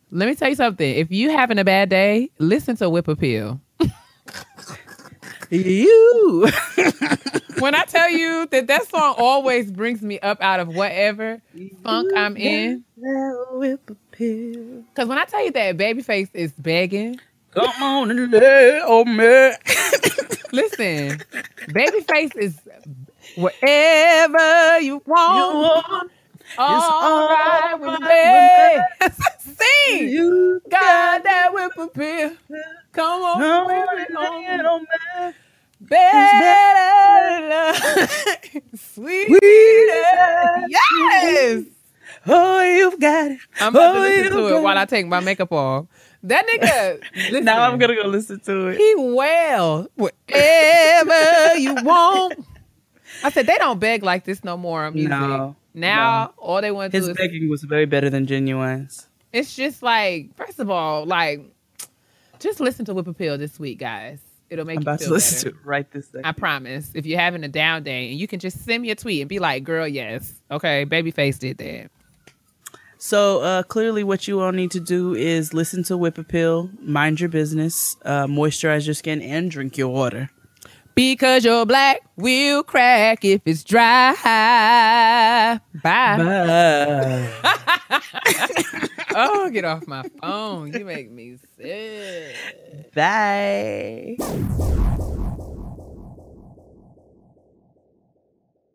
let me tell you something. If you having a bad day, listen to Whip Appeal. You. When I tell you that song always brings me up out of whatever funk I'm in. Whip Appeal. Because when I tell you that Babyface is begging. Come on and lay on me. Listen, Babyface is wherever you want. All right with me. Sing. You got that Whip Appeal. Come on, baby, on me. Better, sweeter. Yes. Oh, you've got it. I'm about to listen to it while I take my makeup off. That nigga. Listen, now I'm gonna go listen to it. He well wherever you want. I said they don't beg like this no more on music. Now all they want to do is. His begging was way better than Genuine's. It's just like, first of all, like, just listen to Whip Appeal this week, guys. It'll make I'm you about feel to listen better. to it right this second. I promise. If you're having a down day, and you can just send me a tweet and be like, girl, yes. Okay, Babyface did that. So clearly what you all need to do is listen to Whip Appeal, mind your business, moisturize your skin, and drink your water. Because your black will crack if it's dry. Bye. Oh, get off my phone. You make me sick. Bye.